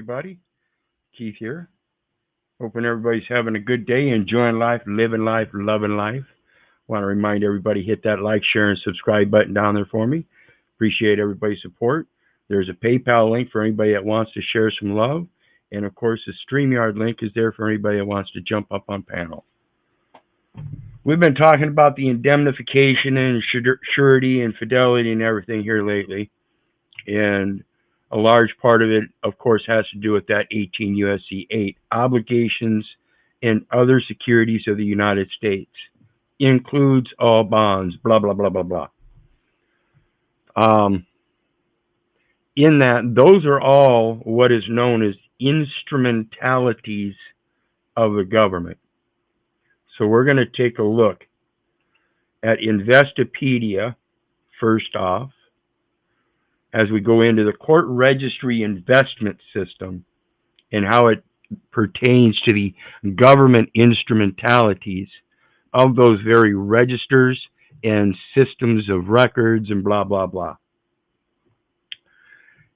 everybody. Keith here. Hoping everybody's having a good day, enjoying life, living life, loving life. Want to remind everybody, hit that like, share, and subscribe button down there for me. Appreciate everybody's support. There's a PayPal link for anybody that wants to share some love. And of course, the StreamYard link is there for anybody that wants to jump up on panel. We've been talking about the indemnification and surety and fidelity and everything here lately. And a large part of it, of course, has to do with that 18 U.S.C. 8, obligations and other securities of the United States. Includes all bonds, blah, blah, blah, blah, blah. In that, those are all what is known as instrumentalities of the government. So we're going to take a look at Investopedia first off, as we go into the court registry investment system and how it pertains to the government instrumentalities of those very registers and systems of records and blah, blah, blah.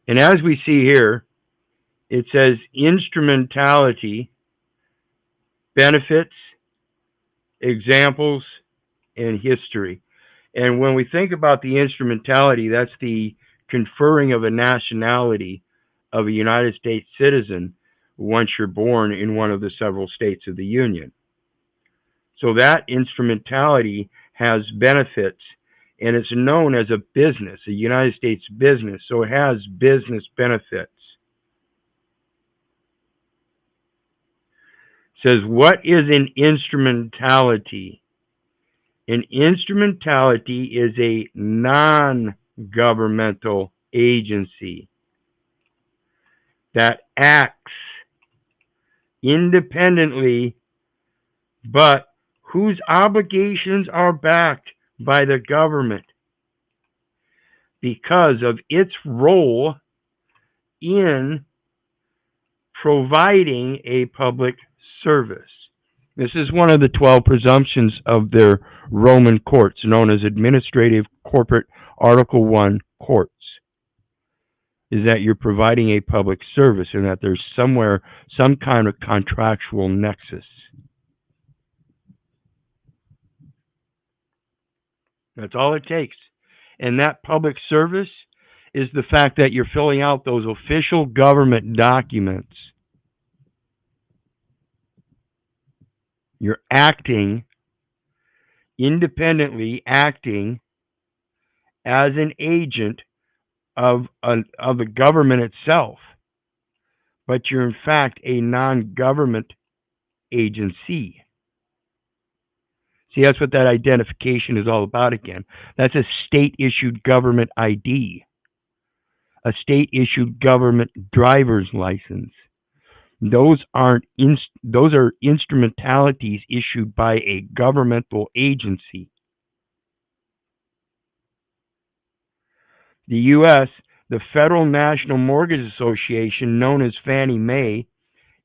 And as we see here, it says instrumentality, benefits, examples, and history. And when we think about the instrumentality, that's the conferring of a nationality of a United States citizen once you're born in one of the several states of the Union. So that instrumentality has benefits, and it's known as a business, a United States business, so it has business benefits. It says, what is an instrumentality? An instrumentality is a non-governmental agency that acts independently, but whose obligations are backed by the government because of its role in providing a public service. This is one of the 12 presumptions of their Roman courts, known as administrative corporate Article 1 courts, is that you're providing a public service and that there's somewhere some kind of contractual nexus. That's all it takes. And that public service is the fact that you're filling out those official government documents. You're acting independently, acting as an agent of the government itself, but you're in fact a non-government agency. See, that's what that identification is all about again. That's a state-issued government ID, a state-issued government driver's license. Those are instrumentalities issued by a governmental agency. The U.S., the Federal National Mortgage Association, known as Fannie Mae,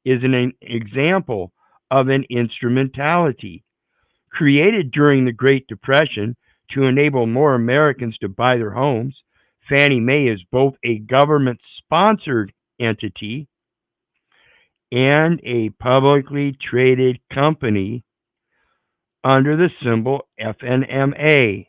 is an example of an instrumentality. Created during the Great Depression to enable more Americans to buy their homes, Fannie Mae is both a government-sponsored entity and a publicly traded company under the symbol FNMA.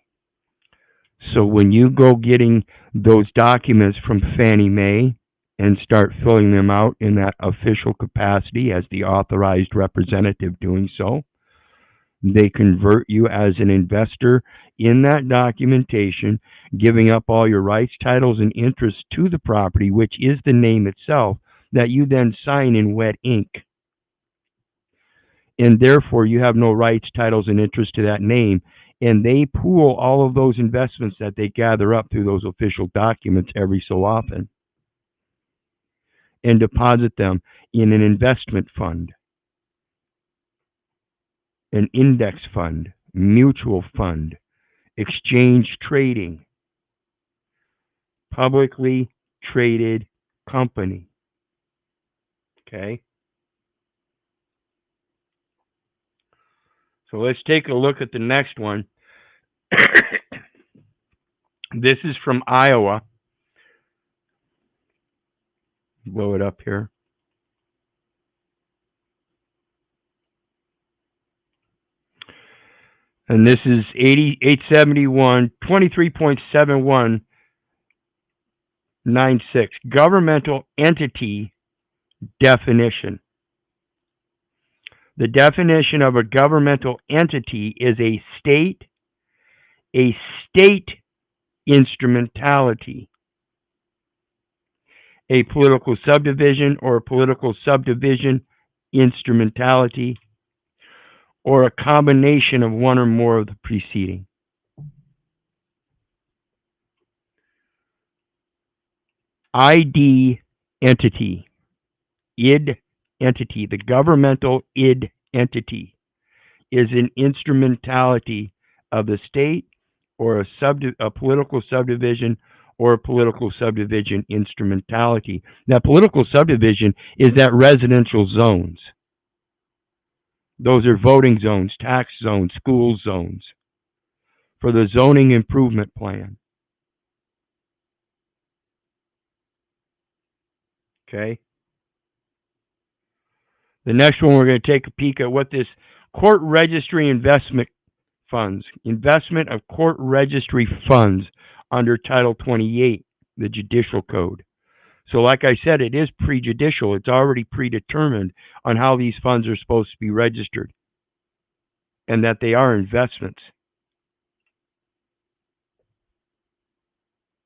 So when you go getting those documents from Fannie Mae and start filling them out in that official capacity as the authorized representative doing so, they convert you as an investor in that documentation, giving up all your rights, titles, and interests to the property, which is the name itself, that you then sign in wet ink. And therefore, you have no rights, titles, and interests to that name. And they pool all of those investments that they gather up through those official documents every so often and deposit them in an investment fund, an index fund, mutual fund, exchange trading, publicly traded company. Okay? So let's take a look at the next one. This is from Iowa. Blow it up here. And this is 871, 23.7196, governmental entity definition. The definition of a governmental entity is a state instrumentality, a political subdivision or a political subdivision instrumentality, or a combination of one or more of the preceding. ID entity, id entity, the governmental id entity is an instrumentality of the state or a political subdivision or a political subdivision instrumentality. Now, political subdivision is that residential zones. Those are voting zones, tax zones, school zones for the zoning improvement plan. Okay. The next one, we're going to take a peek at what this court registry investment funds, investment of court registry funds under Title 28, the Judicial Code. So like I said, it is prejudicial. It's already predetermined on how these funds are supposed to be registered and that they are investments.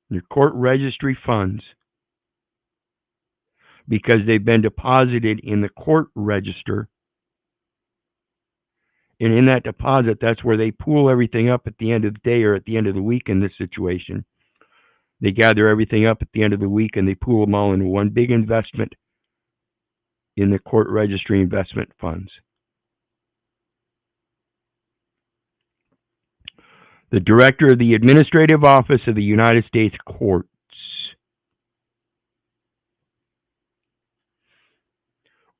Your court registry funds, because they've been deposited in the court register. And in that deposit, that's where they pool everything up at the end of the day or at the end of the week in this situation. They gather everything up at the end of the week and they pool them all into one big investment in the court registry investment funds. The Director of the Administrative Office of the United States Courts.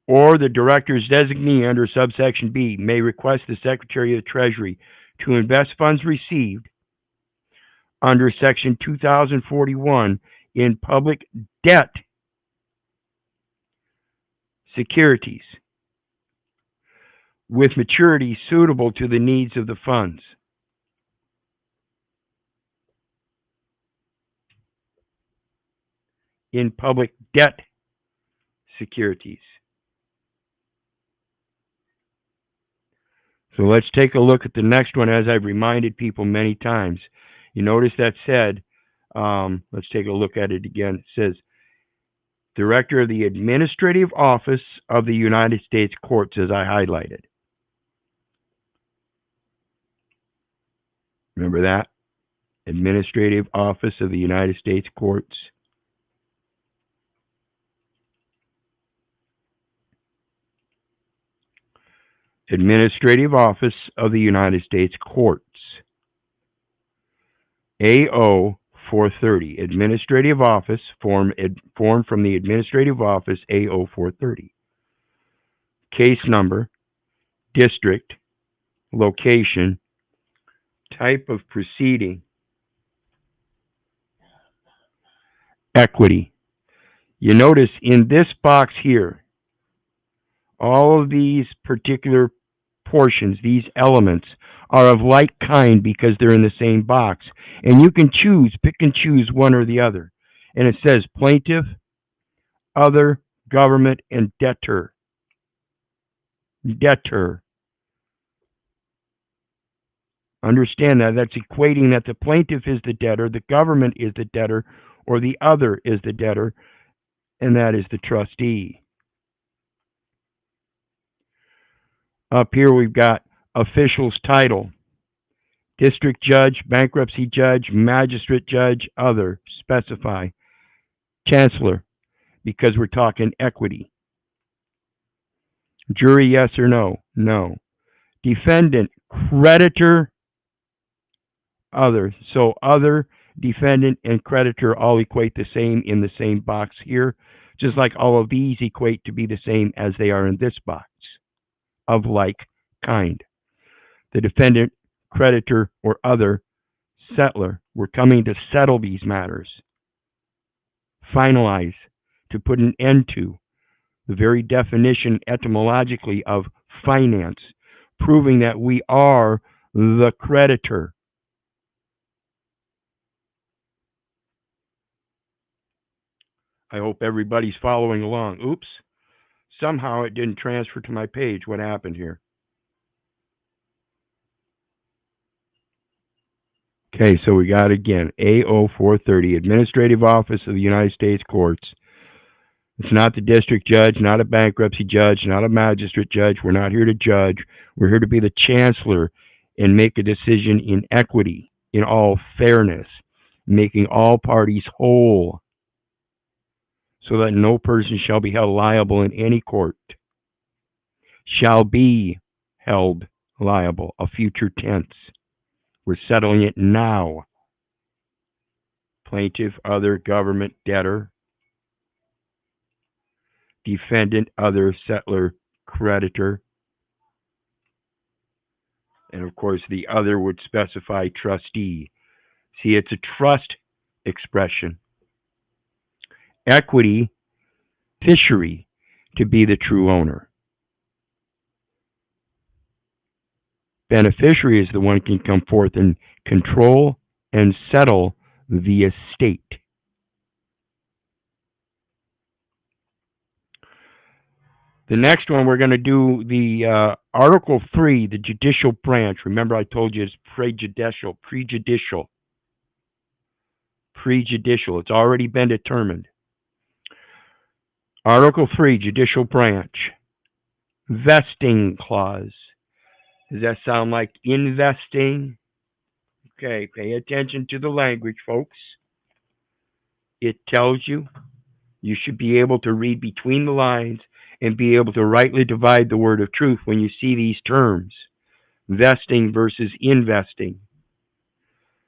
Or the Director's designee under subsection B may request the Secretary of the Treasury to invest funds received under Section 2041 in public debt securities with maturity suitable to the needs of the funds. In public debt securities. So let's take a look at the next one, as I've reminded people many times. You notice that said, let's take a look at it again. It says, Director of the Administrative Office of the United States Courts, as I highlighted. Remember that? Administrative Office of the United States Courts. Administrative Office of the United States Courts. AO 430. Administrative Office, form from the Administrative Office, AO 430. Case number, district, location, type of proceeding, equity. You notice in this box here, all of these particular portions, these elements, are of like kind because they're in the same box. And you can pick and choose one or the other. And it says plaintiff, other, government, and debtor. Debtor. Understand that. That's equating that the plaintiff is the debtor, the government is the debtor, or the other is the debtor, and that is the trustee. Up here we've got official's title. District judge, bankruptcy judge, magistrate judge, other, specify. Chancellor, because we're talking equity. Jury, yes or no? No. Defendant, creditor, other. So other, defendant, and creditor all equate the same in the same box here, just like all of these equate to be the same as they are in this box. Of like kind. The defendant, creditor, or other, settler. We're coming to settle these matters. Finalize, to put an end to. The very definition etymologically of finance, proving that we are the creditor. I hope everybody's following along. Oops. Somehow it didn't transfer to my page. What happened here? Okay, so we got again, AO 430, Administrative Office of the United States Courts. It's not the district judge, not a bankruptcy judge, not a magistrate judge. We're not here to judge. We're here to be the chancellor and make a decision in equity, in all fairness, making all parties whole, so that no person shall be held liable in any court. Shall be held liable, a future tense. We're settling it now. Plaintiff, other government debtor. Defendant, other settler, creditor. And of course, the other would specify trustee. See, it's a trust expression. Equity, beneficiary, to be the true owner. Beneficiary is the one who can come forth and control and settle the estate. The next one, we're going to do the Article 3, the judicial branch. Remember, I told you it's prejudicial. It's already been determined. Article 3, judicial branch. Vesting clause. Does that sound like investing? Okay, pay attention to the language, folks. It tells you should be able to read between the lines and be able to rightly divide the word of truth when you see these terms. Vesting versus investing.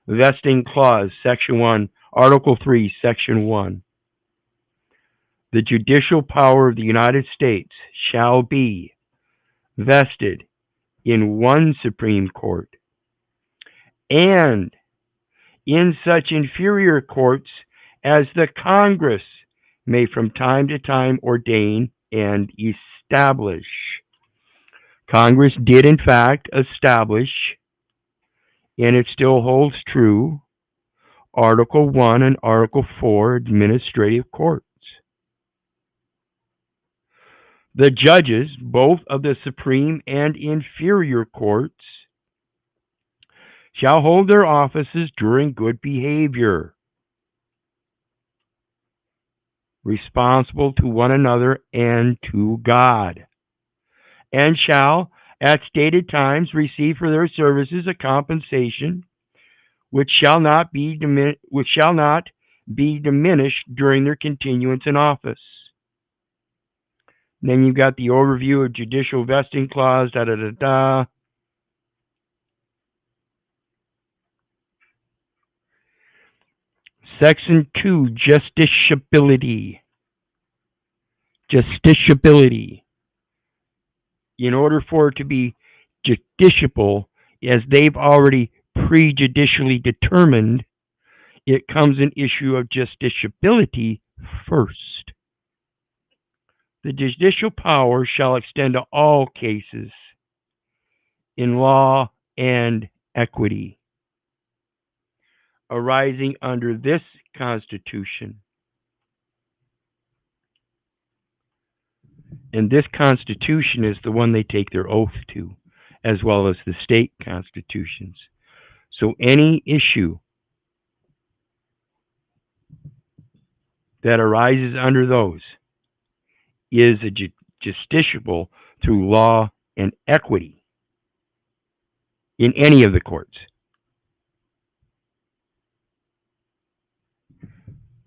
Vesting clause, Section 1, Article 3, Section 1. The judicial power of the United States shall be vested in one Supreme Court and in such inferior courts as the Congress may from time to time ordain and establish. Congress did in fact establish, and it still holds true, Article 1 and Article 4 administrative courts. The judges, both of the Supreme and inferior courts, shall hold their offices during good behavior, responsible to one another and to God, and shall at stated times receive for their services a compensation which shall not be diminished during their continuance in office. Then you've got the overview of judicial vesting clause, Section 2, justiciability. Justiciability. In order for it to be justiciable, as they've already prejudicially determined, it comes an issue of justiciability first. The judicial power shall extend to all cases in law and equity arising under this Constitution. And this Constitution is the one they take their oath to, as well as the state constitutions. So any issue that arises under those is justiciable through law and equity in any of the courts.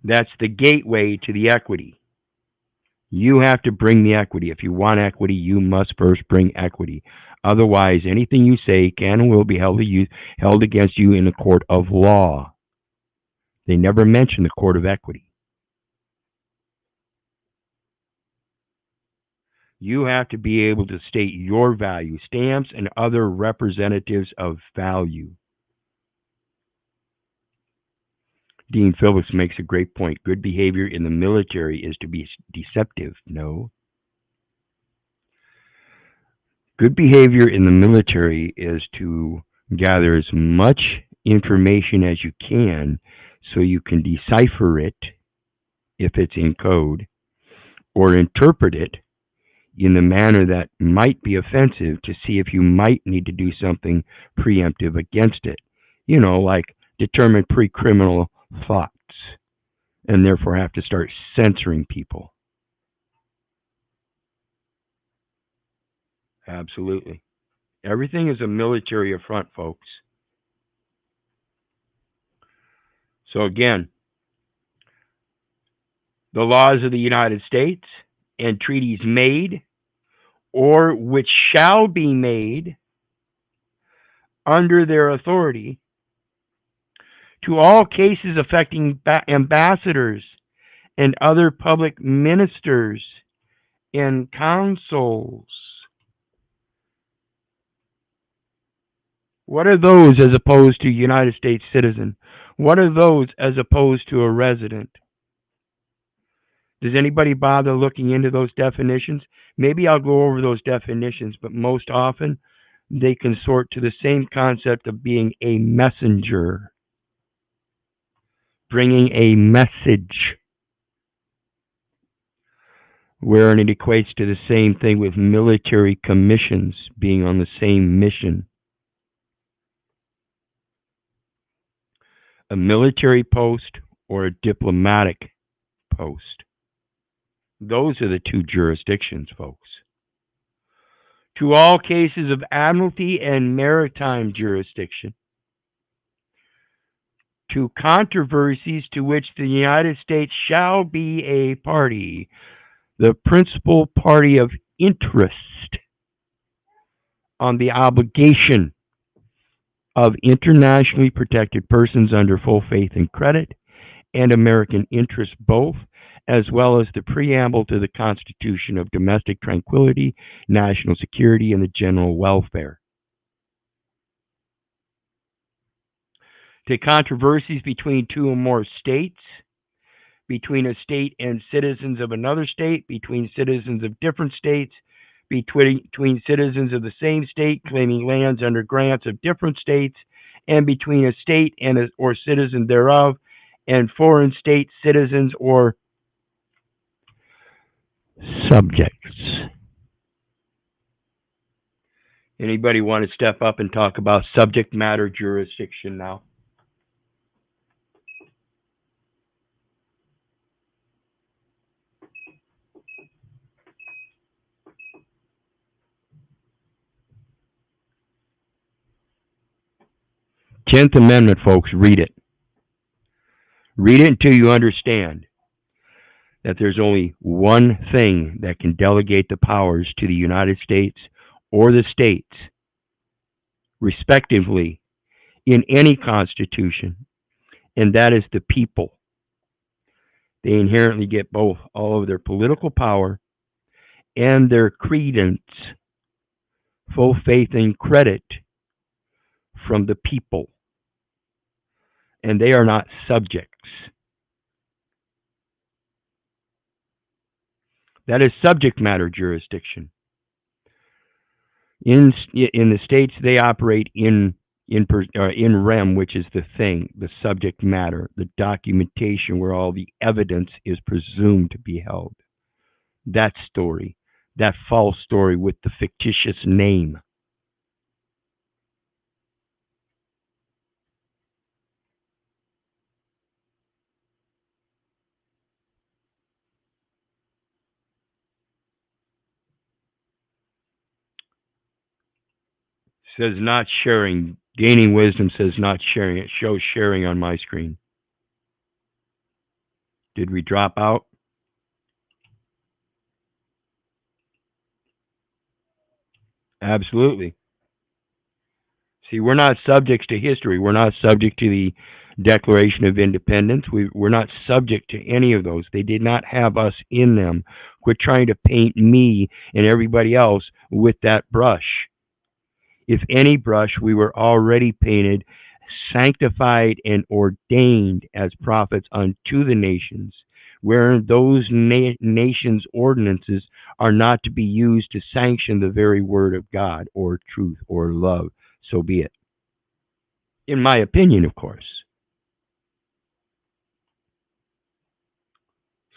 That's the gateway to the equity. You have to bring the equity. If you want equity, you must first bring equity. Otherwise, anything you say can and will be held against you in a court of law. They never mention the court of equity. You have to be able to state your value, stamps and other representatives of value. Dean Phillips makes a great point. Good behavior in the military is to be deceptive. No. Good behavior in the military is to Gather as much information as you can so you can decipher it if it's in code, or interpret it in the manner that might be offensive to see if you might need to do something preemptive against it. Like determine pre-criminal thoughts and therefore have to start censoring people. Absolutely. Everything is a military affront, folks. So again, the laws of the United States and treaties made or which shall be made under their authority to all cases affecting ambassadors and other public ministers and consuls. What are those as opposed to United States citizen? What are those as opposed to a resident? Does anybody bother looking into those definitions? Maybe I'll go over those definitions, but most often they consort to the same concept of being a messenger, bringing a message, wherein it equates to the same thing with military commissions being on the same mission. A military post or a diplomatic post. Those are the two jurisdictions, folks. To all cases of admiralty and maritime jurisdiction. To controversies to which the United States shall be a party, the principal party of interest on the obligation of internationally protected persons under full faith and credit, and American interests both, as well as the preamble to the Constitution of domestic tranquility, national security, and the general welfare. To controversies between two or more states, between a state and citizens of another state, between citizens of different states, between citizens of the same state claiming lands under grants of different states, and between a state and or citizen thereof, and foreign state citizens or subjects. Anybody want to step up and talk about subject matter jurisdiction now? Tenth Amendment, folks, read it. Read it until you understand that there's only one thing that can delegate the powers to the United States or the states, respectively, in any constitution, and that is the people. They inherently get both all of their political power and their credence, full faith and credit from the people. And they are not subjects. That is subject matter jurisdiction. In the states, they operate in rem, which is the thing, the subject matter, the documentation where all the evidence is presumed to be held. That story, that false story with the fictitious name. Says not sharing. Gaining Wisdom says not sharing. It shows sharing on my screen. Did we drop out? Absolutely. See, we're not subjects to history. We're not subject to the Declaration of Independence. We're not subject to any of those. They did not have us in them. Quit trying to paint me and everybody else with that brush. If any brush, we were already painted, sanctified, and ordained as prophets unto the nations, wherein those nations' ordinances are not to be used to sanction the very word of God, or truth, or love. So be it. in my opinion, of course.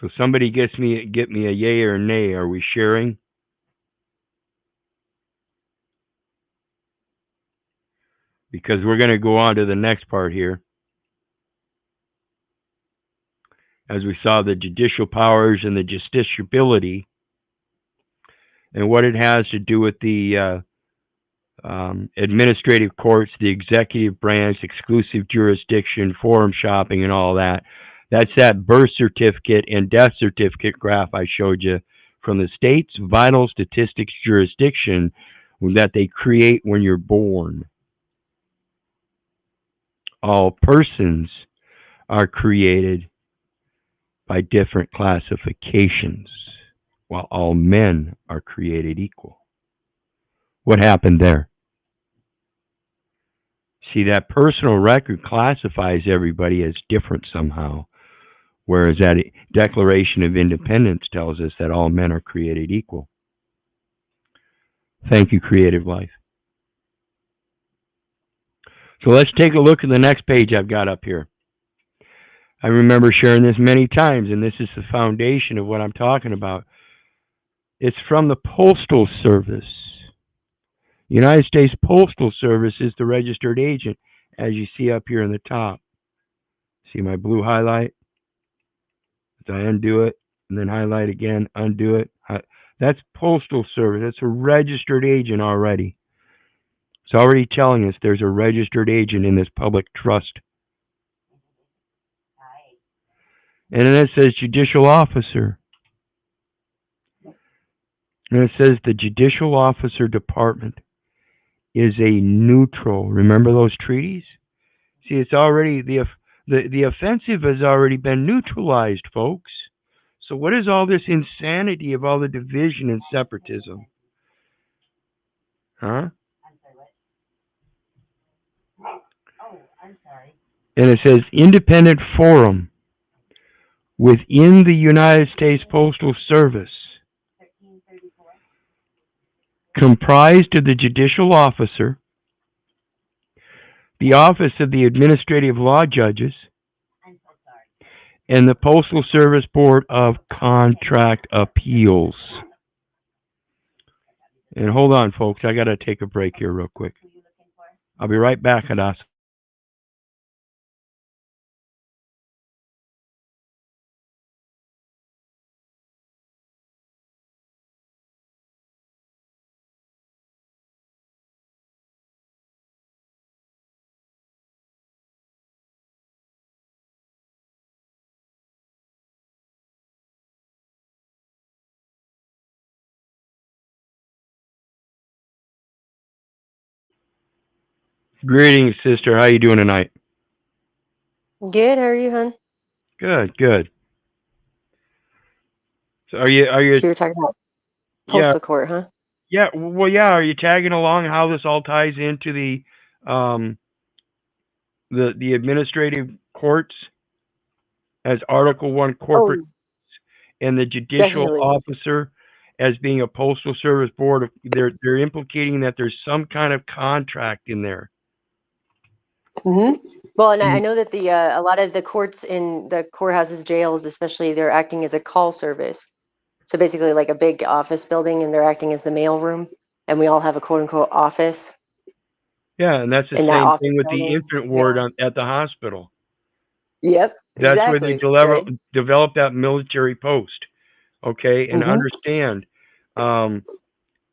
So somebody get me a yay or nay. Are we sharing? Because we're going to go on to the next part here. As we saw the judicial powers and the justiciability, and what it has to do with the administrative courts, the executive branch, exclusive jurisdiction, forum shopping, and all that. That's that birth certificate and death certificate graph I showed you from the state's vital statistics jurisdiction that they create when you're born. All persons are created by different classifications, while all men are created equal. What happened there? See, that personal record classifies everybody as different somehow, whereas that Declaration of Independence tells us that all men are created equal. Thank you, Creative Life. So let's take a look at the next page I've got up here. I remember sharing this many times, and this is the foundation of what I'm talking about. It's from the Postal Service. United States Postal Service is the registered agent, as you see up here in the top. See my blue highlight? As I undo it, and then highlight again, undo it. That's Postal Service. That's a registered agent already. It's already telling us there's a registered agent in this public trust. And then it says judicial officer. And it says the judicial officer department is a neutral. Remember those treaties? See, it's already, the offensive has already been neutralized, folks. So what is all this insanity of all the division and separatism? Huh? I'm sorry. And it says independent forum within the United States Postal Service, comprised of the judicial officer, the office of the administrative law judges, and the Postal Service Board of Contract Appeals. And hold on, folks, I got to take a break here real quick. I'll be right back at us. Greetings, sister. How you doing tonight? Good. How are you, hon? Good, good. So are you So you're talking about yeah, postal court, huh? yeah, well yeah, are you tagging along how this all ties into the administrative courts as Article 1 corporate Oh, and the judicial definitely. officer as being a postal service board of, they're implicating that there's some kind of contract in there. Well, and I know that the a lot of the courts in the courthouses, jails, especially, they're acting as a call service. So basically, like a big office building, and they're acting as the mail room, and we all have a quote unquote office. Yeah, and that's the In that same office thing with the building. infant ward at the hospital. Yep. That's where they Exactly. Right. develop that military post. Okay, and Mm-hmm. understand,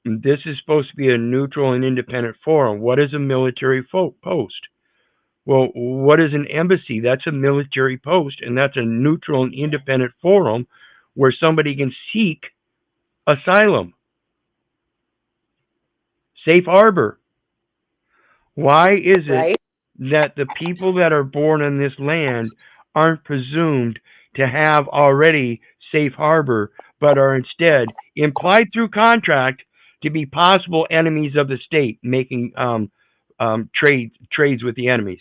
this is supposed to be a neutral and independent forum. What is a military post? Well, what is an embassy? That's a military post, and that's a neutral and independent forum where somebody can seek asylum. Safe harbor. Why is it that the people that are born in this land aren't presumed to have already safe harbor, but are instead implied through contract to be possible enemies of the state, making trades with the enemies?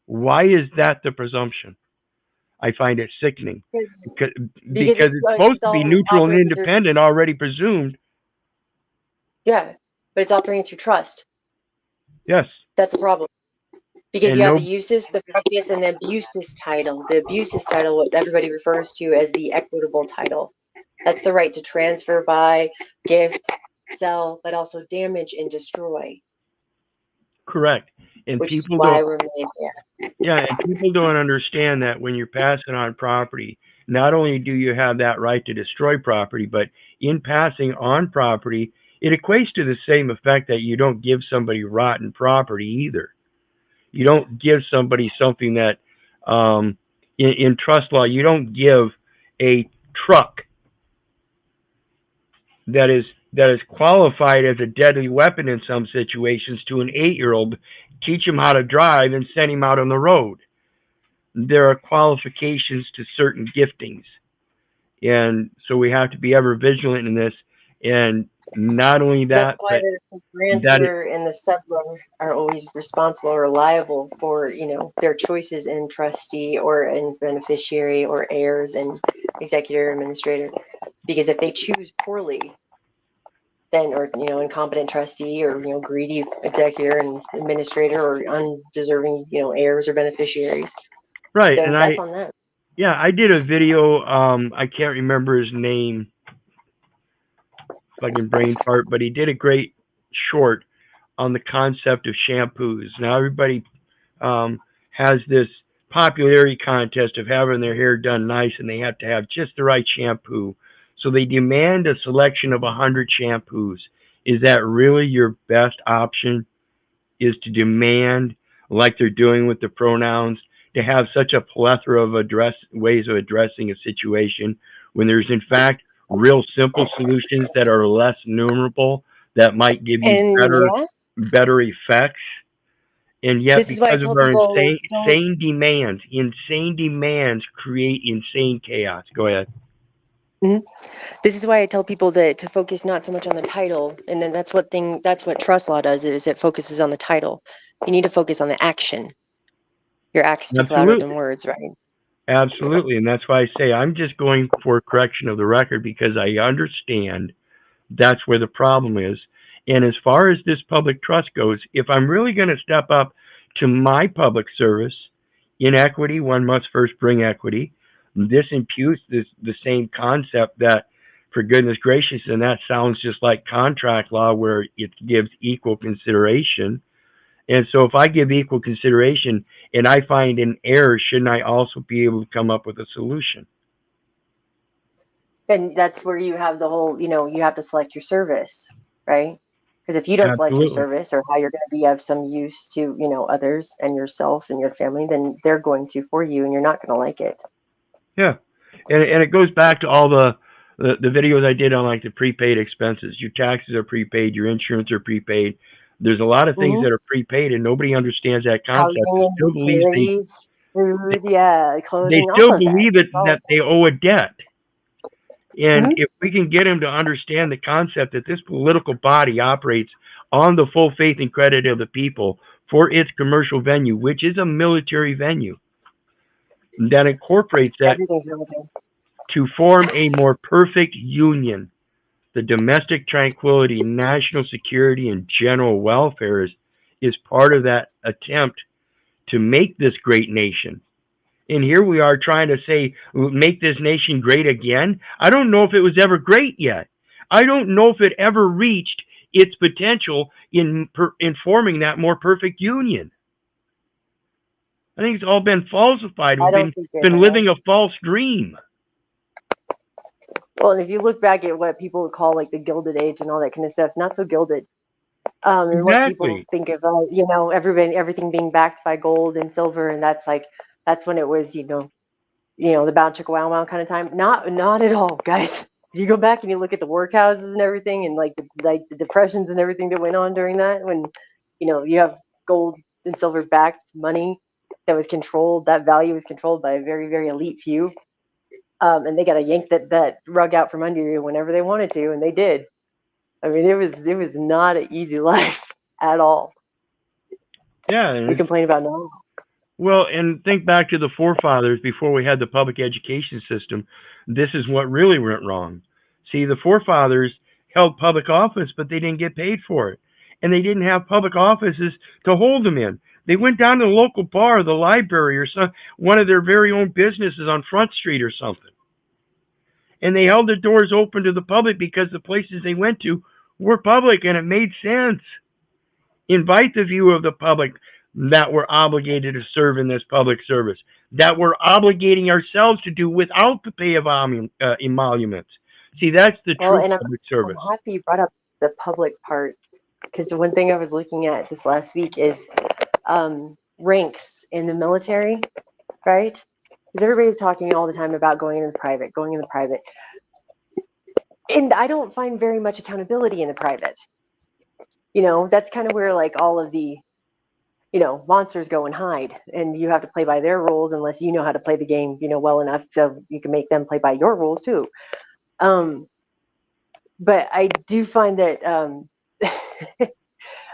Why is that the presumption? I find it sickening because it's supposed to be neutral and independent, already presumed. Yeah, but it's operating through trust. Yes. That's the problem. Because And you have no, the usus, the practice, and the abusus title. The abusus title, what everybody refers to as the equitable title. That's the right to transfer, buy, gift, sell, but also damage and destroy. correct. And Which is people why don't, we're made here. yeah, and people don't understand that when you're passing on property, not only do you have that right to destroy property, but in passing on property, it equates to the same effect that you don't give somebody rotten property either. You don't give somebody something that, in trust law, you don't give a truck that is qualified as a deadly weapon in some situations to an 8-year-old, teach him how to drive and send him out on the road. There are qualifications to certain giftings, and so we have to be ever vigilant in this. And not only That's that, why but the that grantor and the settler are always responsible or liable for, their choices in trustee or in beneficiary or heirs and executor administrator. Because if they choose poorly, then, or incompetent trustee or greedy executor and administrator or undeserving heirs or beneficiaries, right. then And that's on them. yeah, I did a video. I can't remember his name, fucking brain fart, but he did a great short on the concept of shampoos. Now everybody has this popularity contest of having their hair done nice, and they have to have just the right shampoo. So they demand a selection of 100 shampoos. Is that really your best option? Is to demand, like they're doing with the pronouns, to have such a plethora of ways of addressing a situation when there's in fact real simple solutions that are less numerable that might give you And yeah, better effects. And yet, this is why I because of tell our people don't. insane demands create insane chaos. Go ahead. Mhm. This is why I tell people to focus not so much on the title, and then that's what trust law does, is it focuses on the title. You need to focus on the action. Your acts speak louder than Absolutely. words, right? Absolutely. And that's why I say I'm just going for correction of the record because I understand that's where the problem is. And as far as this public trust goes, if I'm really going to step up to my public service, in equity, one must first bring equity. This imputes the same concept that, for goodness gracious, and that sounds just like contract law where it gives equal consideration. And so if I give equal consideration and I find an error, shouldn't I also be able to come up with a solution? And that's where you have the whole, you have to select your service, right? Because if you don't select your Absolutely. service or how you're going to be of some use to, others and yourself and your family, then they're going to for you, and you're not going to like it. Yeah. And it goes back to all the videos I did on like the prepaid expenses. Your taxes are prepaid, your insurance are prepaid. There's a lot of things Mm-hmm. that are prepaid, and nobody understands that concept. Housing It and still believes utilities, food, yeah, they clothing, all still of that. believe it It's all. that they owe a debt. And Mm-hmm. if we can get them to understand the concept that this political body operates on the full faith and credit of the people for its commercial venue, which is a military venue, that incorporates that Everything's really good. to form a more perfect union. The domestic tranquility, national security, and general welfare is part of that attempt to make this great nation. And here we are trying to say, make this nation great again. I don't know if it was ever great yet. I don't know if it ever reached its potential in forming that more perfect union. I think it's all been falsified. I We've don't think it been has. living a false dream. Well, and if you look back at what people would call like the Gilded Age and all that kind of stuff, not so gilded. And what people Exactly. think of, everything being backed by gold and silver, and that's when it was, the bound chicka wow wow kind of time. Not at all, guys. If you go back and you look at the workhouses and everything, and like the depressions and everything that went on during that, when you have gold and silver backed money that was controlled, that value was controlled by a very very elite few, and they got to yank that rug out from under you whenever they wanted to, and they did. I mean, it was not an easy life at all. Yeah. We complain about now. Well, and think back to the forefathers before we had the public education system. This is what really went wrong. See, the forefathers held public office, but they didn't get paid for it. and they didn't have public offices to hold them in. They went down to the local bar, the library, or one of their very own businesses on Front Street or something. And they held their doors open to the public because the places they went to were public, and it made sense. Invite the view of the public that we're obligated to serve in this public service, that we're obligating ourselves to do without the pay of emoluments. See, that's the Well, true and public I'm service. happy you brought up the public part, because the one thing I was looking at this last week is ranks in the military, right? Because everybody's talking all the time about going in the private, going in the private. And I don't find very much accountability in the private. You know, that's kind of where like all of the, you know, monsters go and hide, and you have to play by their rules unless you know how to play the game, you know, well enough so you can make them play by your rules too. But I do find that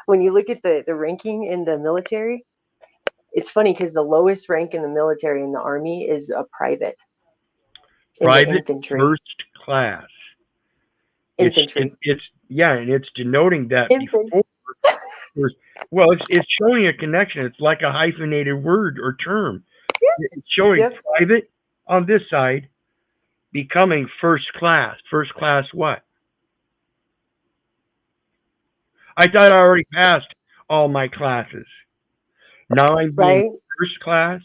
when you look at the ranking in the military, it's funny because the lowest rank in the military in the army is a private in the Private infantry. first class. Infantry. And it's denoting that Infant. before. Well, it's showing a connection. It's like a hyphenated word or term. It's showing Yep. private on this side becoming first class. First class what? I thought I already passed all my classes. Now I'm being Right. first class.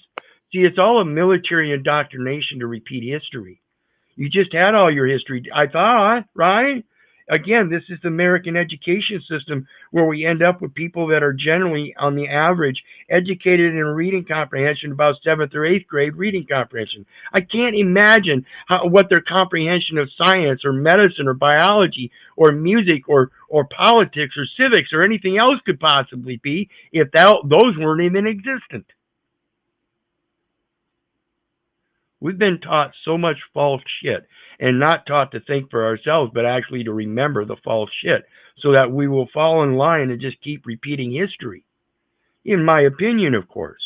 See, it's all a military indoctrination to repeat history. You just had all your history, I thought, right? Again, this is the American education system where we end up with people that are generally, on the average, educated in reading comprehension, about 7th or 8th grade reading comprehension. I can't imagine what their comprehension of science or medicine or biology or music or politics or civics or anything else could possibly be if those weren't even existent. We've been taught so much false shit, and not taught to think for ourselves, but actually to remember the false shit so that we will fall in line and just keep repeating history. In my opinion, of course.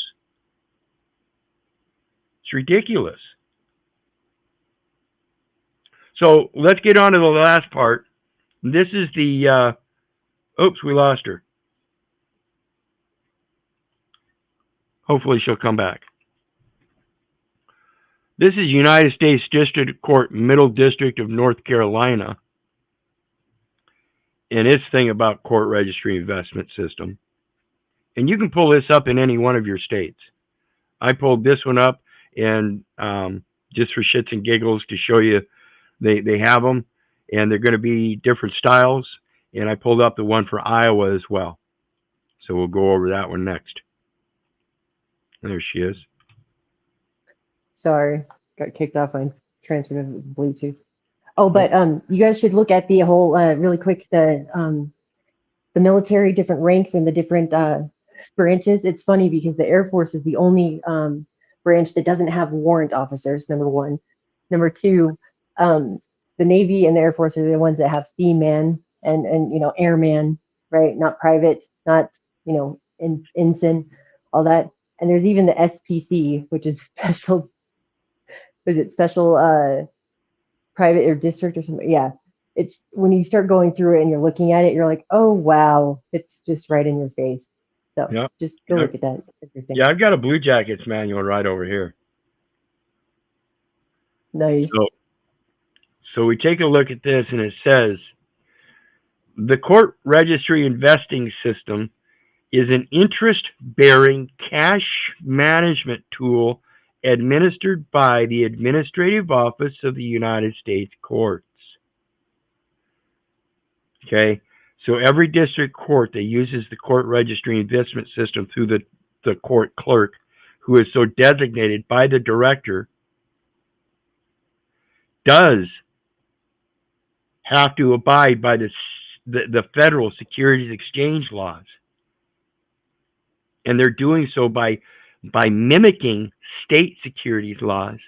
It's ridiculous. So let's get on to the last part. This is the, oops, we lost her. Hopefully she'll come back. This is United States District Court, Middle District of North Carolina, and its thing about court registry investment system. And you can pull this up in any one of your states. I pulled this one up, and just for shits and giggles to show you, they have them, and they're going to be different styles. And I pulled up the one for Iowa as well. So we'll go over that one next. There she is. Sorry, got kicked off. I transferred to Bluetooth. Oh, but you guys should look at the whole really quick the military different ranks and the different branches. It's funny because the Air Force is the only branch that doesn't have warrant officers. Number one. Number two, the Navy and the Air Force are the ones that have seaman and you know airman, right? Not private, not you know ensign, all that. And there's even the SPC, which is special. Is it special private or district or something? Yeah. It's when you start going through it and you're looking at it, you're like, oh wow, it's just right in your face. So Yep. just go look at that. It's interesting. Yeah, I've got a Blue Jackets manual right over here. Nice. So we take a look at this, and it says the court registry investing system is an interest-bearing cash management tool administered by the Administrative Office of the United States Courts. Okay, so every district court that uses the court registry investment system through the court clerk, who is so designated by the director, does have to abide by the federal securities exchange laws. And they're doing so by mimicking state securities laws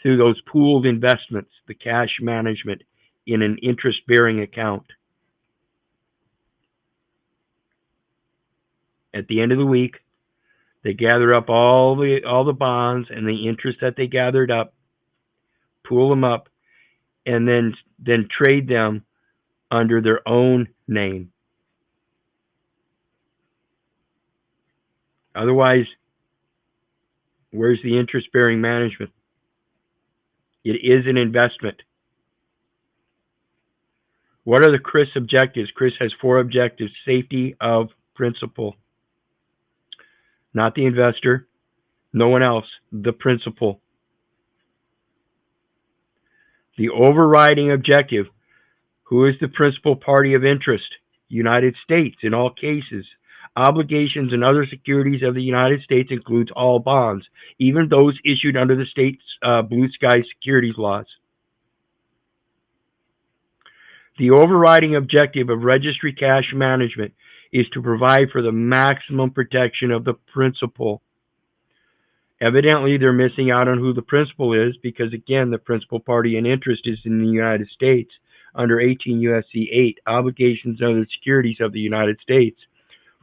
through those pooled investments, the cash management in an interest-bearing account. At the end of the week, they gather up all the bonds and the interest that they gathered up, pool them up, and then trade them under their own name. Otherwise, where's the interest-bearing management? It is an investment. What are the C.O.W.A.R.D.S objectives? C.O.W.A.R.D.S has 4 objectives. Safety of principal. Not the investor, no one else, the principal. The overriding objective, who is the principal party of interest? United States in all cases. Obligations and other securities of the United States includes all bonds, even those issued under the state's blue sky securities laws. The overriding objective of registry cash management is to provide for the maximum protection of the principal. Evidently, they're missing out on who the principal is because, again, the principal party in interest is in the United States under 18 U.S.C. 8, obligations and other securities of the United States.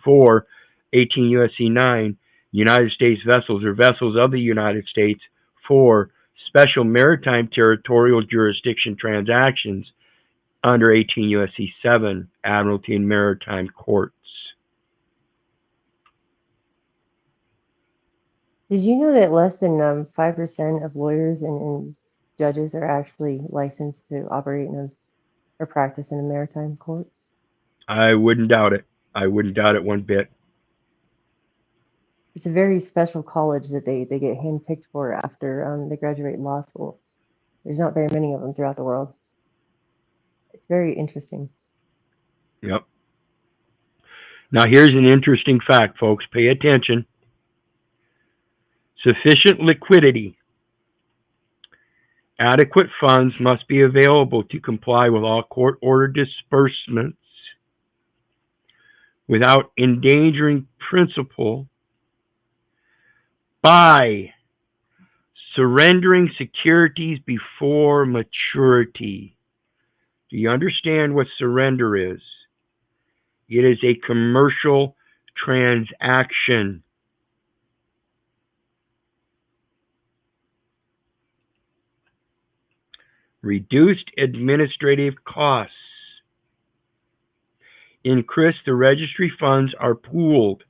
4, 18 U.S.C. 9, United States vessels or vessels of the United States. 4, special maritime territorial jurisdiction transactions under 18 U.S.C. 7, Admiralty and Maritime Courts. Did you know that less than 5% of lawyers and judges are actually licensed to operate or practice in a maritime court? I wouldn't doubt it. I wouldn't doubt it one bit. It's a very special college that they get handpicked for after they graduate law school. There's not very many of them throughout the world. It's very interesting. Yep. Now here's an interesting fact, folks. Pay attention. Sufficient liquidity. Adequate funds must be available to comply with all court-ordered disbursements without endangering principal by surrendering securities before maturity. Do you understand what surrender is? It is a commercial transaction. Reduced administrative costs. In C.O.W.A.R.D.S, the registry funds are pooled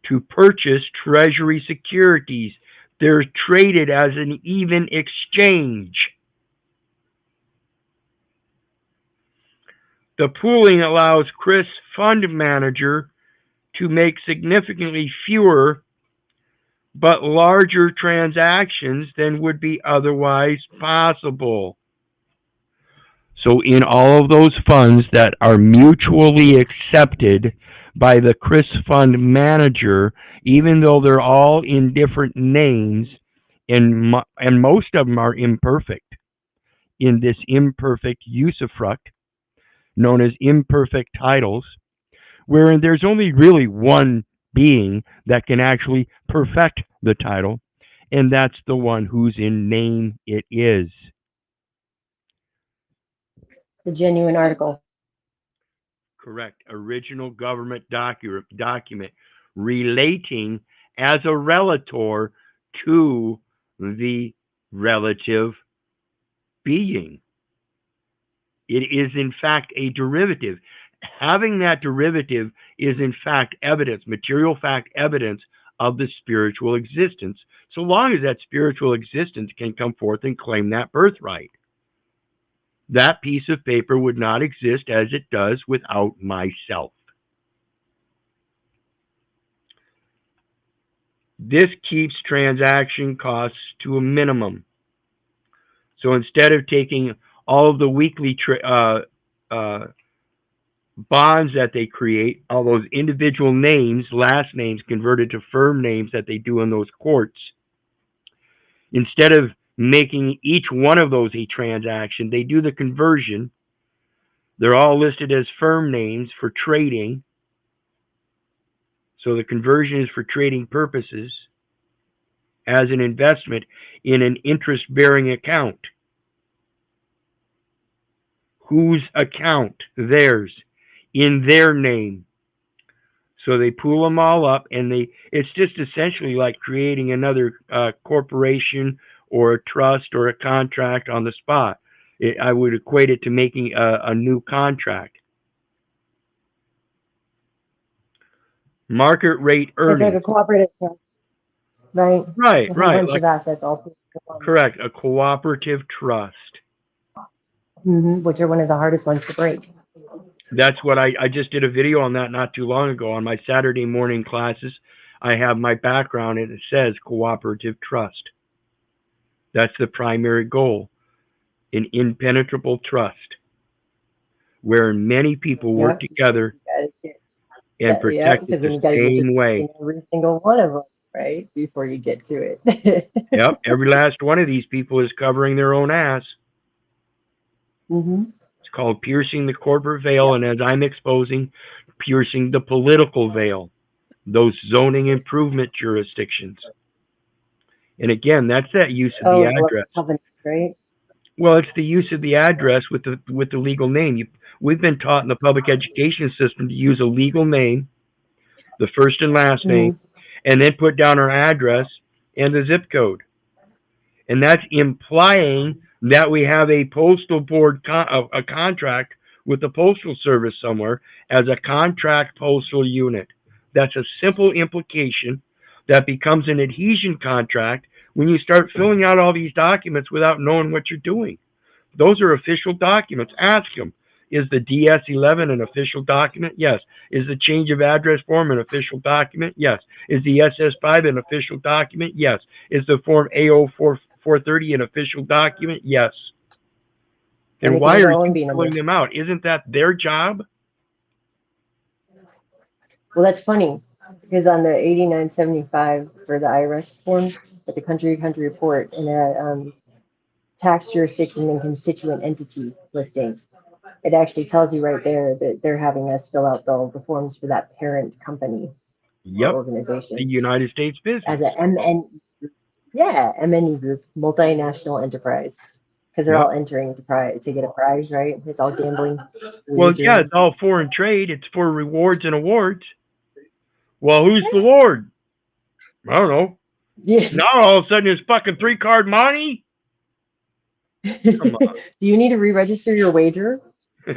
to purchase treasury securities. They're traded as an even exchange. The pooling allows C.O.W.A.R.D.S fund manager to make significantly fewer but larger transactions than would be otherwise possible. So in all of those funds that are mutually accepted by the C.O.W.A.R.D.S fund manager, even though they're all in different names, and most of them are imperfect, in this imperfect usufruct, known as imperfect titles, wherein there's only really one being that can actually perfect the title, and that's the one whose in name it is. The genuine article. Correct. Original government document relating as a relator to the relative being. It is, in fact, a derivative. Having that derivative is, in fact, evidence, material fact evidence of the spiritual existence, so long as that spiritual existence can come forth and claim that birthright. That piece of paper would not exist as it does without myself. This keeps transaction costs to a minimum. So instead of taking all of the weekly bonds that they create, all those individual names, last names converted to firm names that they do in those courts, instead of making each one of those a transaction, they do the conversion. They're all listed as firm names for trading. So the conversion is for trading purposes as an investment in an interest-bearing account. Whose account? Theirs. In their name. So they pool them all up, and it's just essentially like creating another corporation or a trust or a contract on the spot. I would equate it to making a new contract. Market rate It's like earnings. a cooperative trust, right? Right, A whole right. bunch Like of assets all put into one, correct. A cooperative trust. which are one of the hardest ones to break. That's what I just did a video on that not too long ago on my Saturday morning classes. I have my background and it says cooperative trust. That's the primary goal. An impenetrable trust where many people work Yep. together and Yeah, protect it because the then you got to get to same way. every single one of them, right? Before you get to it. Yep, every last one of these people is covering their own ass. hmm It's called piercing the corporate veil, Yep. and as I'm exposing, piercing the political veil, those zoning improvement jurisdictions. And again, that's that use of the Oh, the address. covenant, right? Well, it's the use of the address with the legal name. We've been taught in the public education system to use a legal name, the first and last name, hmm and then put down our address and the zip code. And that's implying that we have a postal board a contract with the postal service somewhere as a contract postal unit. That's a simple implication that becomes an adhesion contract when you start filling out all these documents without knowing what you're doing. Those are official documents. Ask them. Is the DS-11 an official document? Yes. Is the change of address form an official document? Yes. Is the SS5 an official document? Yes. Is the form AO430 an official document? Yes. And And they can why have are their own you B filling number. them out? Isn't that their job? Well, that's funny because on the 8975 for the IRS form, at the country report and the tax jurisdiction and constituent entity listings, it actually tells you right there that they're having us fill out all the forms for that parent company or Yep. The organization United States business. as a MN, yeah, MNE group, multinational enterprise, because they're Yep. all entering to get a prize, right? It's all gambling, Well, yeah, wagering. it's all foreign trade. It's for rewards and awards. Well, who's the Lord? I don't know. Yeah. Now all of a sudden it's fucking 3-card money? Come Do you need to re-register your wager? on.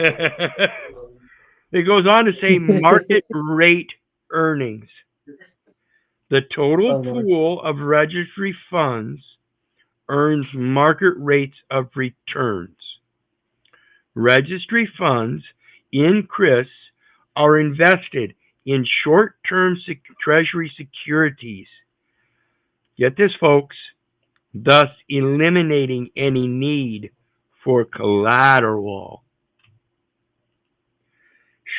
It goes on to say market rate earnings. The total Oh Lord. pool of registry funds earns market rates of returns. Registry funds in C.O.W.A.R.D.S are invested in short-term treasury securities. Get this, folks, thus eliminating any need for collateral.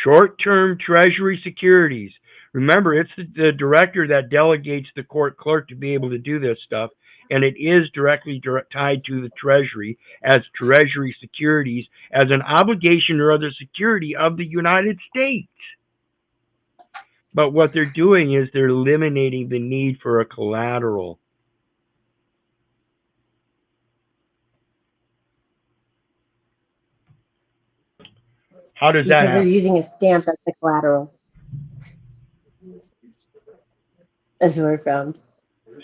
Short-term treasury securities. Remember, it's the director that delegates the court clerk to be able to do this stuff, and it is directly tied to the treasury as treasury securities as an obligation or other security of the United States. But what they're doing is they're eliminating the need for a collateral. How does that Because they're happen? using a stamp as the collateral. That's what I found.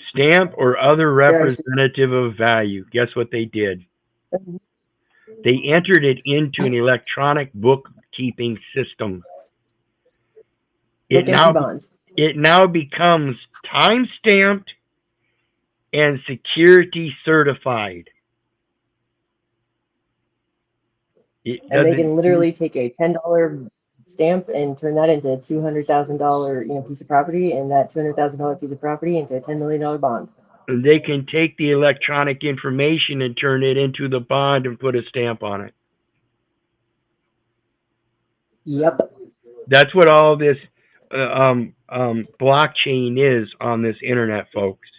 Stamp or other They're actually representative of value. Guess what they did? They entered it into an electronic bookkeeping system. book entry bonds. It now becomes time stamped and security certified. It And they doesn't. can literally take a $10 stamp and turn that into a $200,000 piece of property, and that $200,000 piece of property into a $10 million bond. They can take the electronic information and turn it into the bond and put a stamp on it. Yep. That's what all this blockchain is on this internet, folks.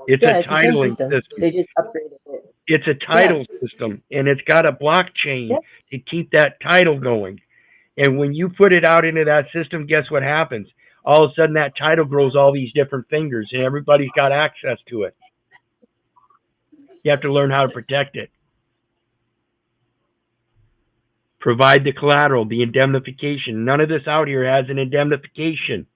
It's Yeah, a it's the same titling system. system. They just upgraded it. It's a Yeah. title system, and it's got a blockchain Yeah. to keep that title going. And when you put it out into that system, guess what happens? All of a sudden, that title grows all these different fingers, and everybody's got access to it. You have to learn how to protect it. Provide the collateral, the indemnification. None of this out here has an indemnification.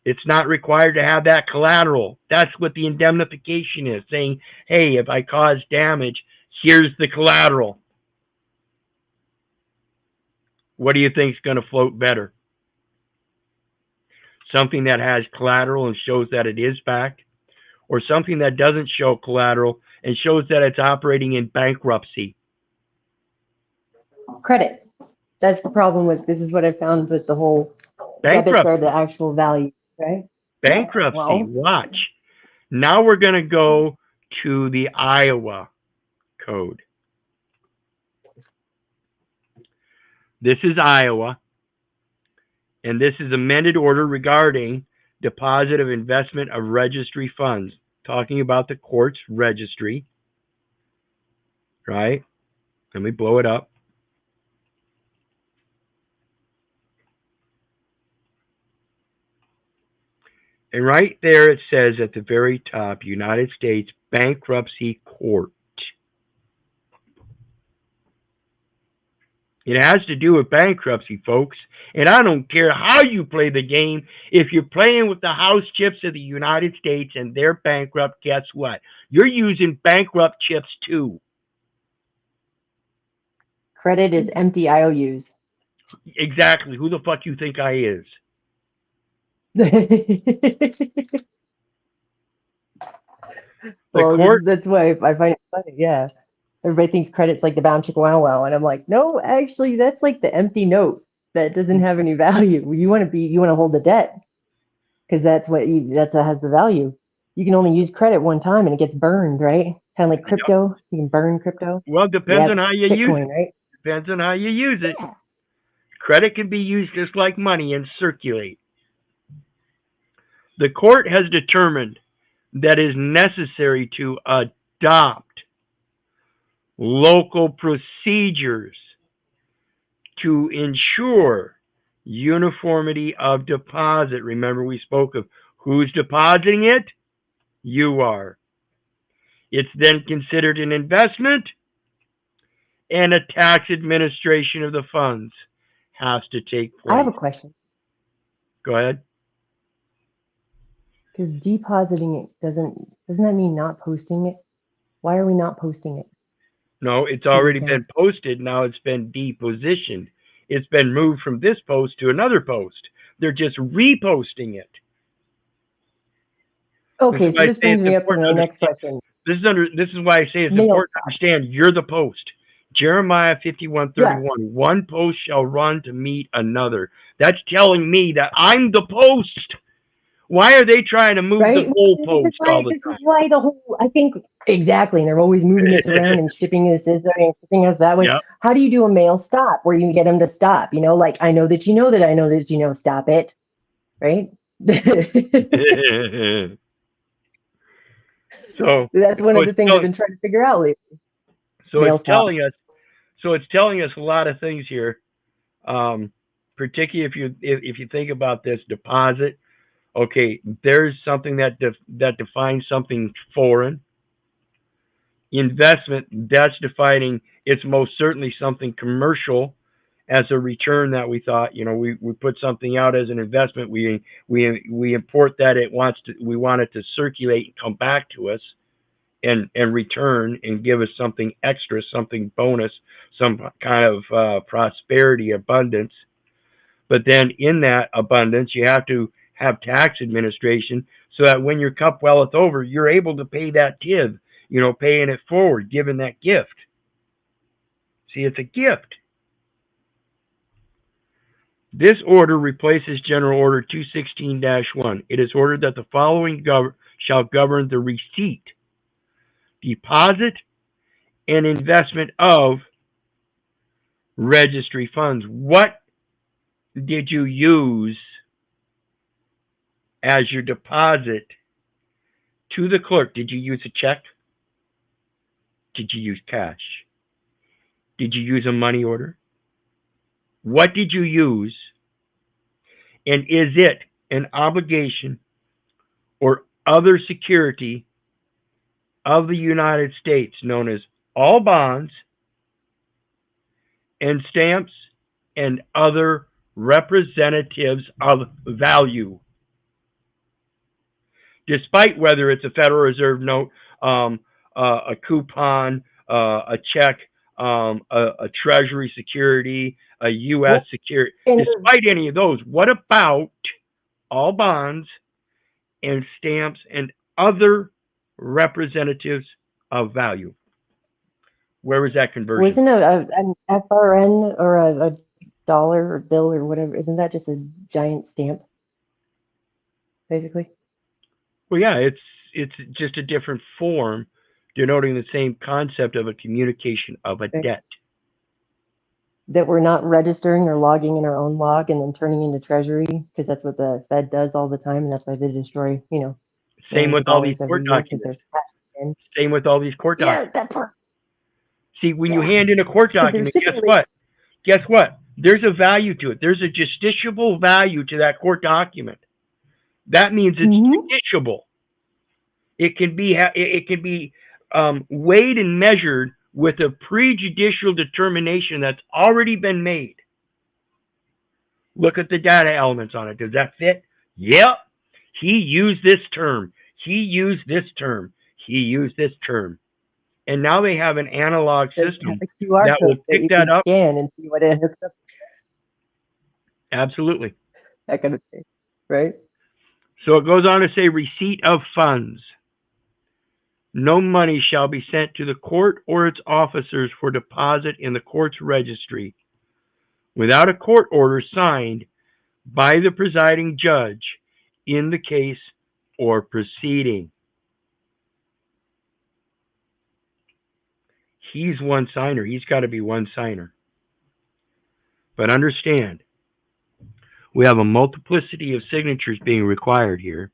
It's not required to have that collateral. That's what the indemnification is, saying, hey, if I cause damage, here's the collateral. What do you think is going to float better? something that has collateral and shows that it is backed, or something that doesn't show collateral and shows that it's operating in bankruptcy. Credit. That's the problem with this. Is what I found with the whole debits are Bankruptcy. the actual value, right? Bankruptcy. Well, Watch. Now we're going to go to the Iowa code. This is Iowa, and this is amended order regarding deposit of investment of registry funds, talking about the court's registry, right? Let me blow it up. And right there it says at the very top, United States Bankruptcy Court. It has to do with bankruptcy, folks. And I don't care how you play the game. If you're playing with the house chips of the United States and they're bankrupt, guess what? You're using bankrupt chips too. credit is empty IOUs. Exactly. Who the fuck you think I is? Well, court? that's why I find it funny. Yeah, everybody thinks credit's like the bound C.O.W.A.R.D.S, and I'm like, no, actually, that's like the empty note that doesn't have any value. You want to hold the debt because that's what has the value. You can only use credit one time and it gets burned, right? Kind of like crypto. You can burn crypto. Well, depends on how you use it. Right? Depends on how you use it. Yeah. Credit can be used just like money and circulate. The court has determined that it is necessary to adopt local procedures to ensure uniformity of deposit. Remember, we spoke of who's depositing it? You are. It's then considered an investment, and a tax administration of the funds has to take place. I have a question. Go ahead. Because depositing it doesn't that mean not posting it? Why are we not posting it? No, it's already been posted. Now it's been depositioned. It's been moved from this post to another post. They're just reposting it. Okay, so this brings me up to my next question. This is why I say it's important to understand you're the post. Jeremiah 51:31. Yeah. One post shall run to meet another. That's telling me that I'm the post. Why are they trying to move the goalpost all the time? This is why I think, exactly, and they're always moving us around and shipping us this way and shipping us that way. Yep. How do you do a mail stop where you get them to stop? Like, I know that you know that I know that you know, stop it, right? So that's one of the things I've been trying to figure out lately. So it's telling us a lot of things here, particularly if you think about this deposit. Okay, there's something that defines something foreign. Investment, that's defining it's most certainly something commercial as a return that we thought, we put something out as an investment, we import that we want it to circulate and come back to us and return and give us something extra, something bonus, some kind of prosperity, abundance. But then in that abundance, you have to have tax administration so that when your cup welleth over, you're able to pay that tithe, paying it forward, giving that gift. See, it's a gift. This order replaces General Order 216-1. It is ordered that the following shall govern the receipt, deposit, and investment of registry funds. What did you use as your deposit to the clerk? Did you use a check? Did you use cash? Did you use a money order? What did you use? And is it an obligation or other security of the United States known as all bonds and stamps and other representatives of value? Despite whether it's a Federal Reserve note, a coupon, a check, a Treasury security, a U.S. security, despite any of those, what about all bonds and stamps and other representatives of value. Where was that conversion? Wasn't an FRN or a dollar or bill or whatever? Isn't that just a giant stamp, basically? Well, yeah, it's just a different form denoting the same concept of a communication of a debt. That we're not registering or logging in our own log and then turning into treasury, because that's what the Fed does all the time, and that's why they destroy, Same with all these dollars every court year 'cause they're documents. cashed in. Same with all these court Yeah, documents. that part. See, when you Yeah. hand in a court 'Cause they're document, guess stipulated. what? Guess what? There's a value to it. There's a justiciable value to that court document. That means it's justiciable. It can be weighed and measured with a prejudicial determination that's already been made. Look at the data elements on it. Does that fit? Yep. He used this term. He used this term. He used this term. And now they have an analog system a QR that will code pick you that can up. scan and see what it hooks up. Absolutely. That kind of thing, right? So it goes on to say receipt of funds. No money shall be sent to the court or its officers for deposit in the court's registry without a court order signed by the presiding judge in the case or proceeding. He's one signer. He's got to be one signer. But understand, we have a multiplicity of signatures being required here.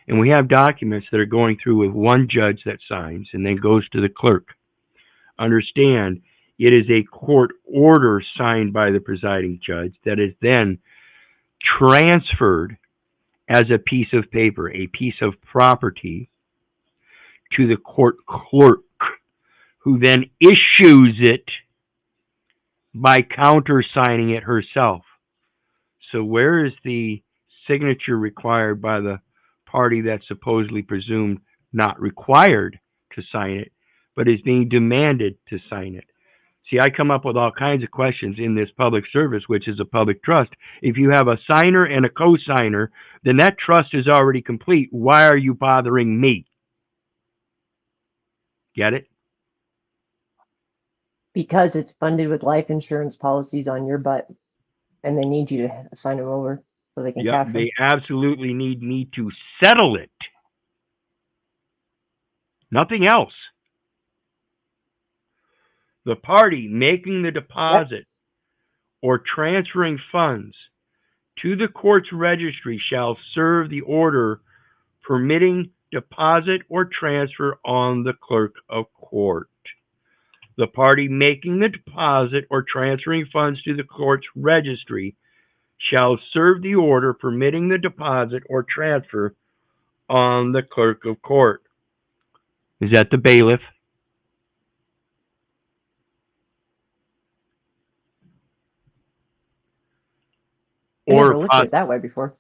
And we have documents that are going through with one judge that signs and then goes to the clerk. Understand, it is a court order signed by the presiding judge that is then transferred as a piece of paper, a piece of property, to the court clerk, who then issues it by countersigning it herself. So where is the signature required by the party that's supposedly presumed not required to sign it, but is being demanded to sign it? See, I come up with all kinds of questions in this public service, which is a public trust. If you have a signer and a co-signer, then that trust is already complete. Why are you bothering me? Get it? Because it's funded with life insurance policies on your butt, and they need you to sign them over so they can cash them. They absolutely need me to settle it. Nothing else. The party making the deposit or transferring funds to the court's registry shall serve the order permitting deposit or transfer on the clerk of court. The party making the deposit or transferring funds to the court's registry shall serve the order permitting the deposit or transfer on the clerk of court. Is that the bailiff? I never looked at it that way before.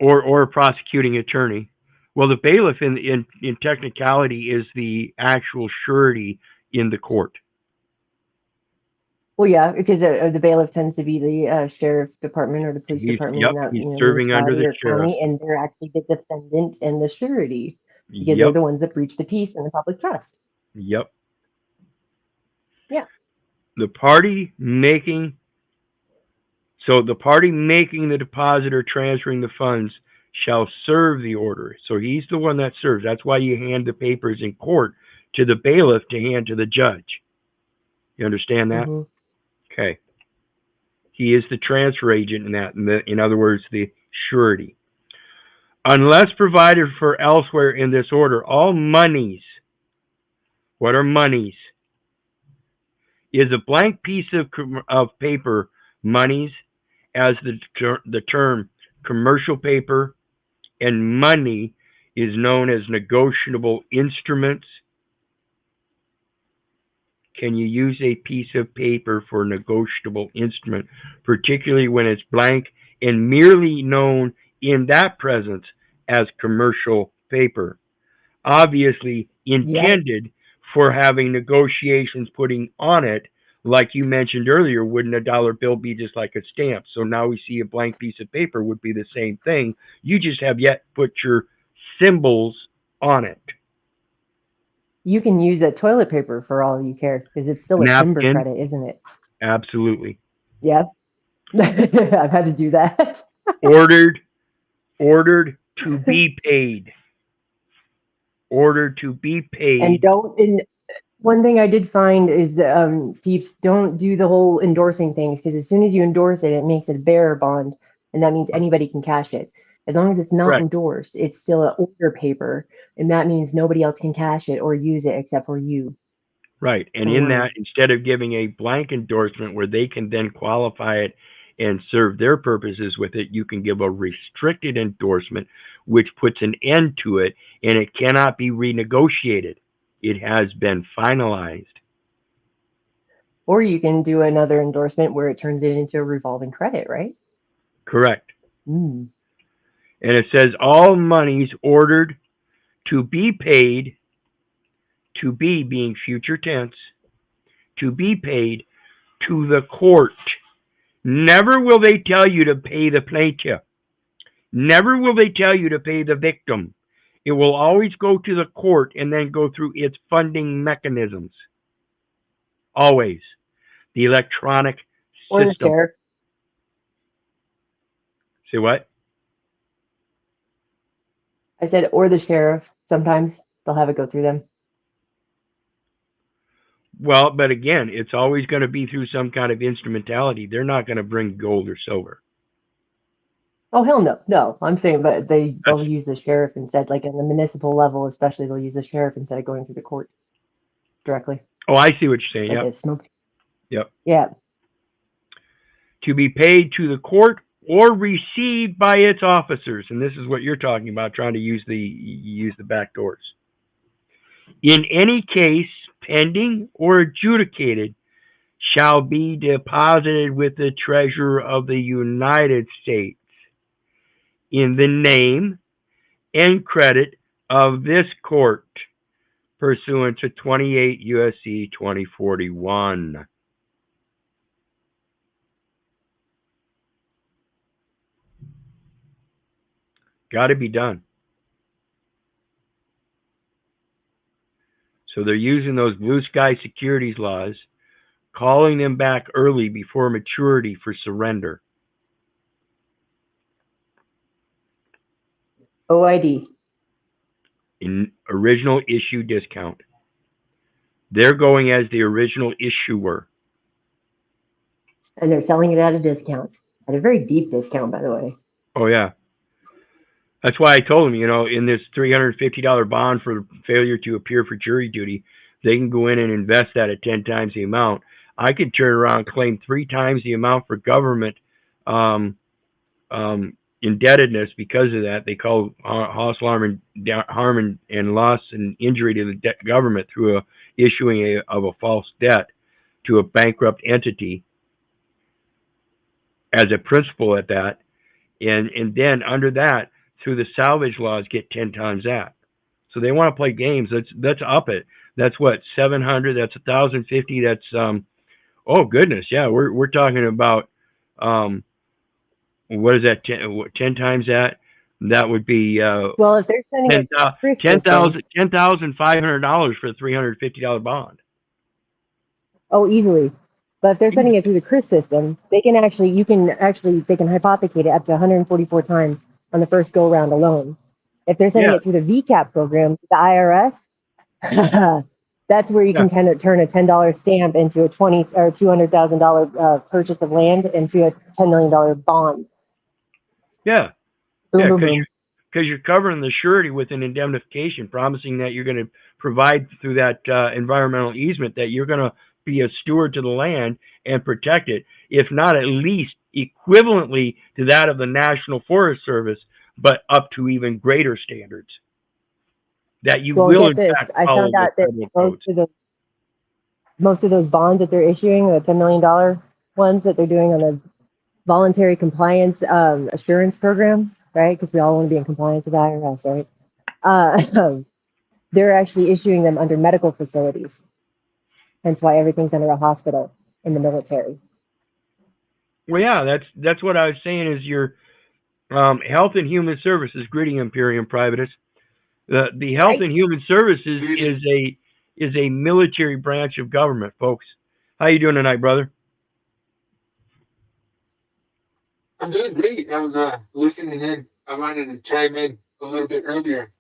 Or a prosecuting attorney. Well, the bailiff in technicality is the actual surety in the court. Well, yeah, because the bailiff tends to be the sheriff's department or the police department. He's serving under the sheriff. County, and they're actually the defendant and the surety because they're the ones that breach the peace and the public trust. Yep. Yeah. The party making the deposit or transferring the funds shall serve the order. So he's the one that serves. That's why you hand the papers in court to the bailiff to hand to the judge. You understand that? Mm-hmm. Okay. He is the transfer agent in that. In other words, the surety. Unless provided for elsewhere in this order, all monies. What are monies? Is a blank piece of paper monies, as the term commercial paper and money is known as negotiable instruments. Can you use a piece of paper for a negotiable instrument, particularly when it's blank and merely known in that presence as commercial paper? Obviously intended for having negotiations putting on it, Like you mentioned earlier, wouldn't a dollar bill be just like a stamp? So now we see a blank piece of paper would be the same thing. You just have yet put your symbols on it. You can use a toilet paper for all you care because it's still a timber Napkin, credit, isn't it? absolutely. Yeah. I've had to do that. Ordered, ordered to be paid. Ordered to be And paid. don't, and one thing I did find is that peeps don't do the whole endorsing things because as soon as you endorse it, it makes it a bearer bond, and that means anybody can cash it. As long as it's not Correct. endorsed, it's still an order paper, and that means nobody else can cash it or use it except for you Right. And or in Word. that, instead of giving a blank endorsement where they can then qualify it and serve their purposes with it, you can give a restricted endorsement, which puts an end to it and it cannot be renegotiated. It has been finalized. Or you can do another endorsement where it turns it into a revolving credit, right? Correct. Mm. And it says all monies ordered to be paid, to be being future tense, to be paid to the court. Never will they tell you to pay the plaintiff. Never will they tell you to pay the victim. It will always go to the court and then go through its funding mechanisms. Always. The electronic Or the system. sheriff. Say what? I said, or the sheriff. Sometimes they'll have it go through them. Well, but again, it's always going to be through some kind of instrumentality. They're not going to bring gold or silver. Oh hell no, no. I'm saying, but That's, they'll use the sheriff instead, like in the municipal level, especially they'll use the sheriff instead of going through the court directly, oh, I see what you're saying. like Yep. a smoke. Yep. Yeah. To be paid to the court or received by its officers. And this is what you're talking about, trying to use the back doors. In any case, pending or adjudicated, shall be deposited with the Treasurer of the United States in the name and credit of this court, pursuant to 28 U.S.C. 2041. Got to be done. So they're using those blue sky securities laws, calling them back early before maturity for surrender. OID. In original issue discount. They're going as the original issuer. And they're selling it at a discount, at a very deep discount, by the way. Oh, yeah. That's why I told them, in this $350 bond for failure to appear for jury duty, they can go in and invest that at 10 times the amount. I could turn around and claim 3 times the amount for government indebtedness because of that. They call hostile harm and loss and injury to the government through issuing of a false debt to a bankrupt entity as a principal at that. And then under that, through the salvage laws, get 10 times that. So they want to play games. Let's up it. That's what, 700. That's 1,050. That's oh goodness, yeah. We're talking about what is that? 10 times that. That would be Well, if they're sending it to $10,500 for a $350 bond. oh, easily. But if they're sending it through the CRIS system, they can hypothecate it up to 144 times on the first go round alone. If they're sending Yeah, it through the VCAP program, the IRS, that's where you yeah, can turn a $10 stamp into a $20 or $200,000 purchase of land into a $10 million bond. yeah, Boom, yeah. boom, boom. Because you're covering the surety with an indemnification, promising that you're going to provide through that environmental easement that you're going to be a steward to the land and protect it, if not at least equivalently to that of the National Forest Service, but up to even greater standards. That you Well, will get in this. fact I follow found the out that federal codes. most of those bonds that they're issuing, the $10 million ones that they're doing on the voluntary compliance assurance program, right? Because we all want to be in compliance with the IRS, right? They're actually issuing them under medical facilities. Hence why everything's under a hospital. in the military. Well, yeah, that's what I was saying. Is your Health and Human Services, greeting Imperium Privatus. The Health Right. and Human Services is a military branch of government, folks. How you doing tonight, brother? I'm doing great. I was listening in. I wanted to chime in a little bit earlier.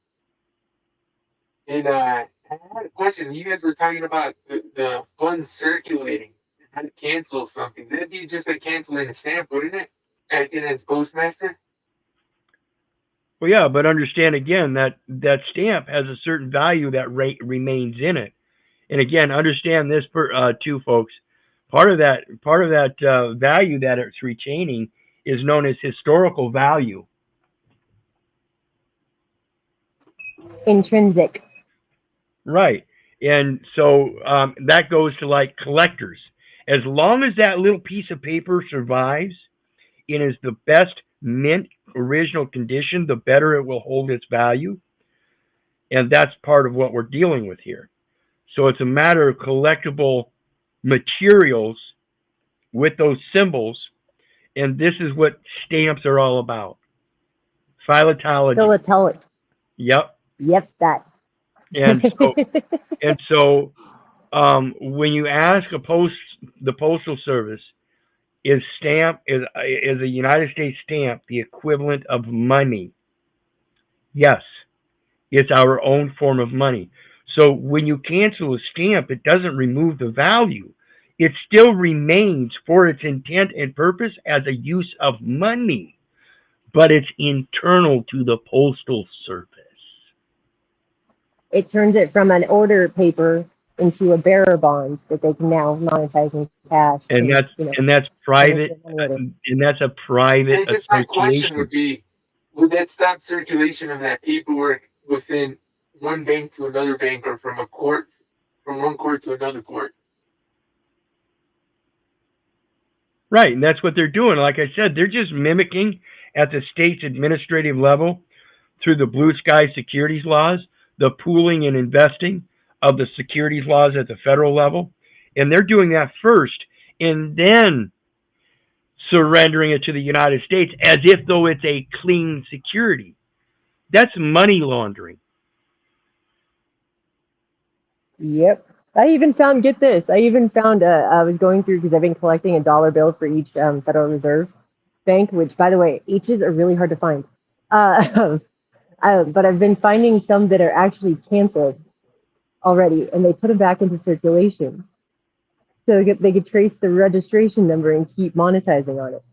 And I had a question. You guys were talking about the funds circulating. How to cancel something. That'd be just like canceling a stamp, wouldn't it? Acting as postmaster? Well, yeah, but understand again that that stamp has a certain value that remains in it. And again, understand this too, folks. Part of that value that it's retaining is known as historical value. Intrinsic. Right. And so that goes to like collectors. As long as that little piece of paper survives and is the best mint original condition, the better it will hold its value. And that's part of what we're dealing with here. So it's a matter of collectible materials with those symbols. And this is what stamps are all about. Philatology. Philatelic. Yep. Yep, that. And so when you ask the Postal Service, is a United States stamp the equivalent of money? Yes, it's our own form of money. So when you cancel a stamp, it doesn't remove the value. It still remains for its intent and purpose as a use of money, but it's internal to the Postal Service. It turns it from an order paper into a bearer bond that they can now monetize in cash. And that's private, and that's a private I guess my question association. would be, would that stop circulation of that paperwork within one bank to another bank, or from one court to another court? Right, and that's what they're doing. Like I said, they're just mimicking at the state's administrative level through the blue sky securities laws, the pooling and investing of the securities laws at the federal level. And they're doing that first and then surrendering it to the United States as if though it's a clean security. That's money laundering. Yep. I even found, get this, I was going through, because I've been collecting a dollar bill for each Federal Reserve bank, which, by the way, eaches are really hard to find. But I've been finding some that are actually canceled already, and they put them back into circulation. So they could trace the registration number and keep monetizing on it.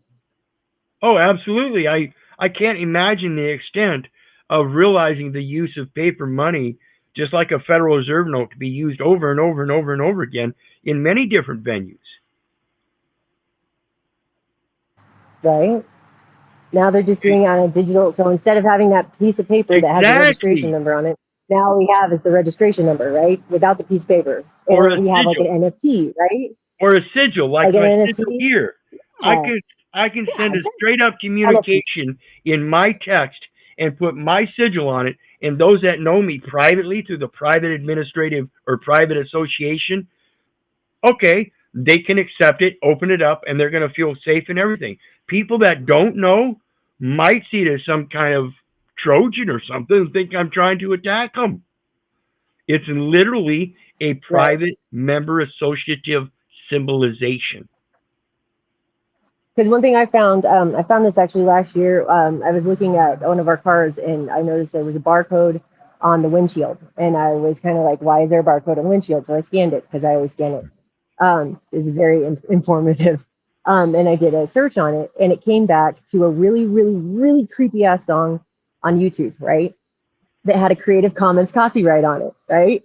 Oh, absolutely. I can't imagine the extent of realizing the use of paper money, just like a Federal Reserve note, to be used over and over and over and over again in many different venues. Right? Now they're just doing it on a digital. So instead of having that piece of paper that has a registration number on it, now we have is the registration number, right? Without the piece of paper. Or we have like an NFT, right? Or a sigil, like my an sigil NFT? here. Yeah. I can send a straight up communication in my text and put my sigil on it, and those that know me privately through the private administrative or private association, okay, they can accept it, open it up, and they're going to feel safe and everything. People that don't know might see it as some kind of Trojan or something and think I'm trying to attack them. It's literally a private member associative symbolization. Because one thing I found this actually last year. I was looking at one of our cars, and I noticed there was a barcode on the windshield, and I was kind of like, "Why is there a barcode on the windshield?" So I scanned it, because I always scan it. It's very informative. And I did a search on it, and it came back to a really, really, really creepy ass song on YouTube, right? That had a Creative Commons copyright on it, right?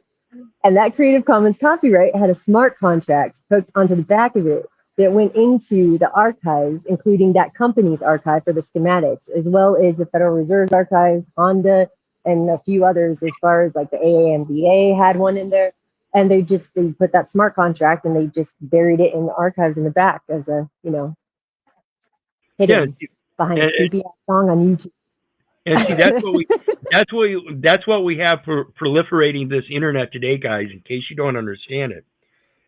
And that Creative Commons copyright had a smart contract hooked onto the back of it that went into the archives, including that company's archive for the schematics, as well as the Federal Reserve's archives, Honda, and a few others, as far as like the AAMBA had one in there. And they put that smart contract, and they just buried it in the archives in the back as a, hidden behind a creepy ass song on YouTube. And see, that's what we have for proliferating this internet today, guys. In case you don't understand it,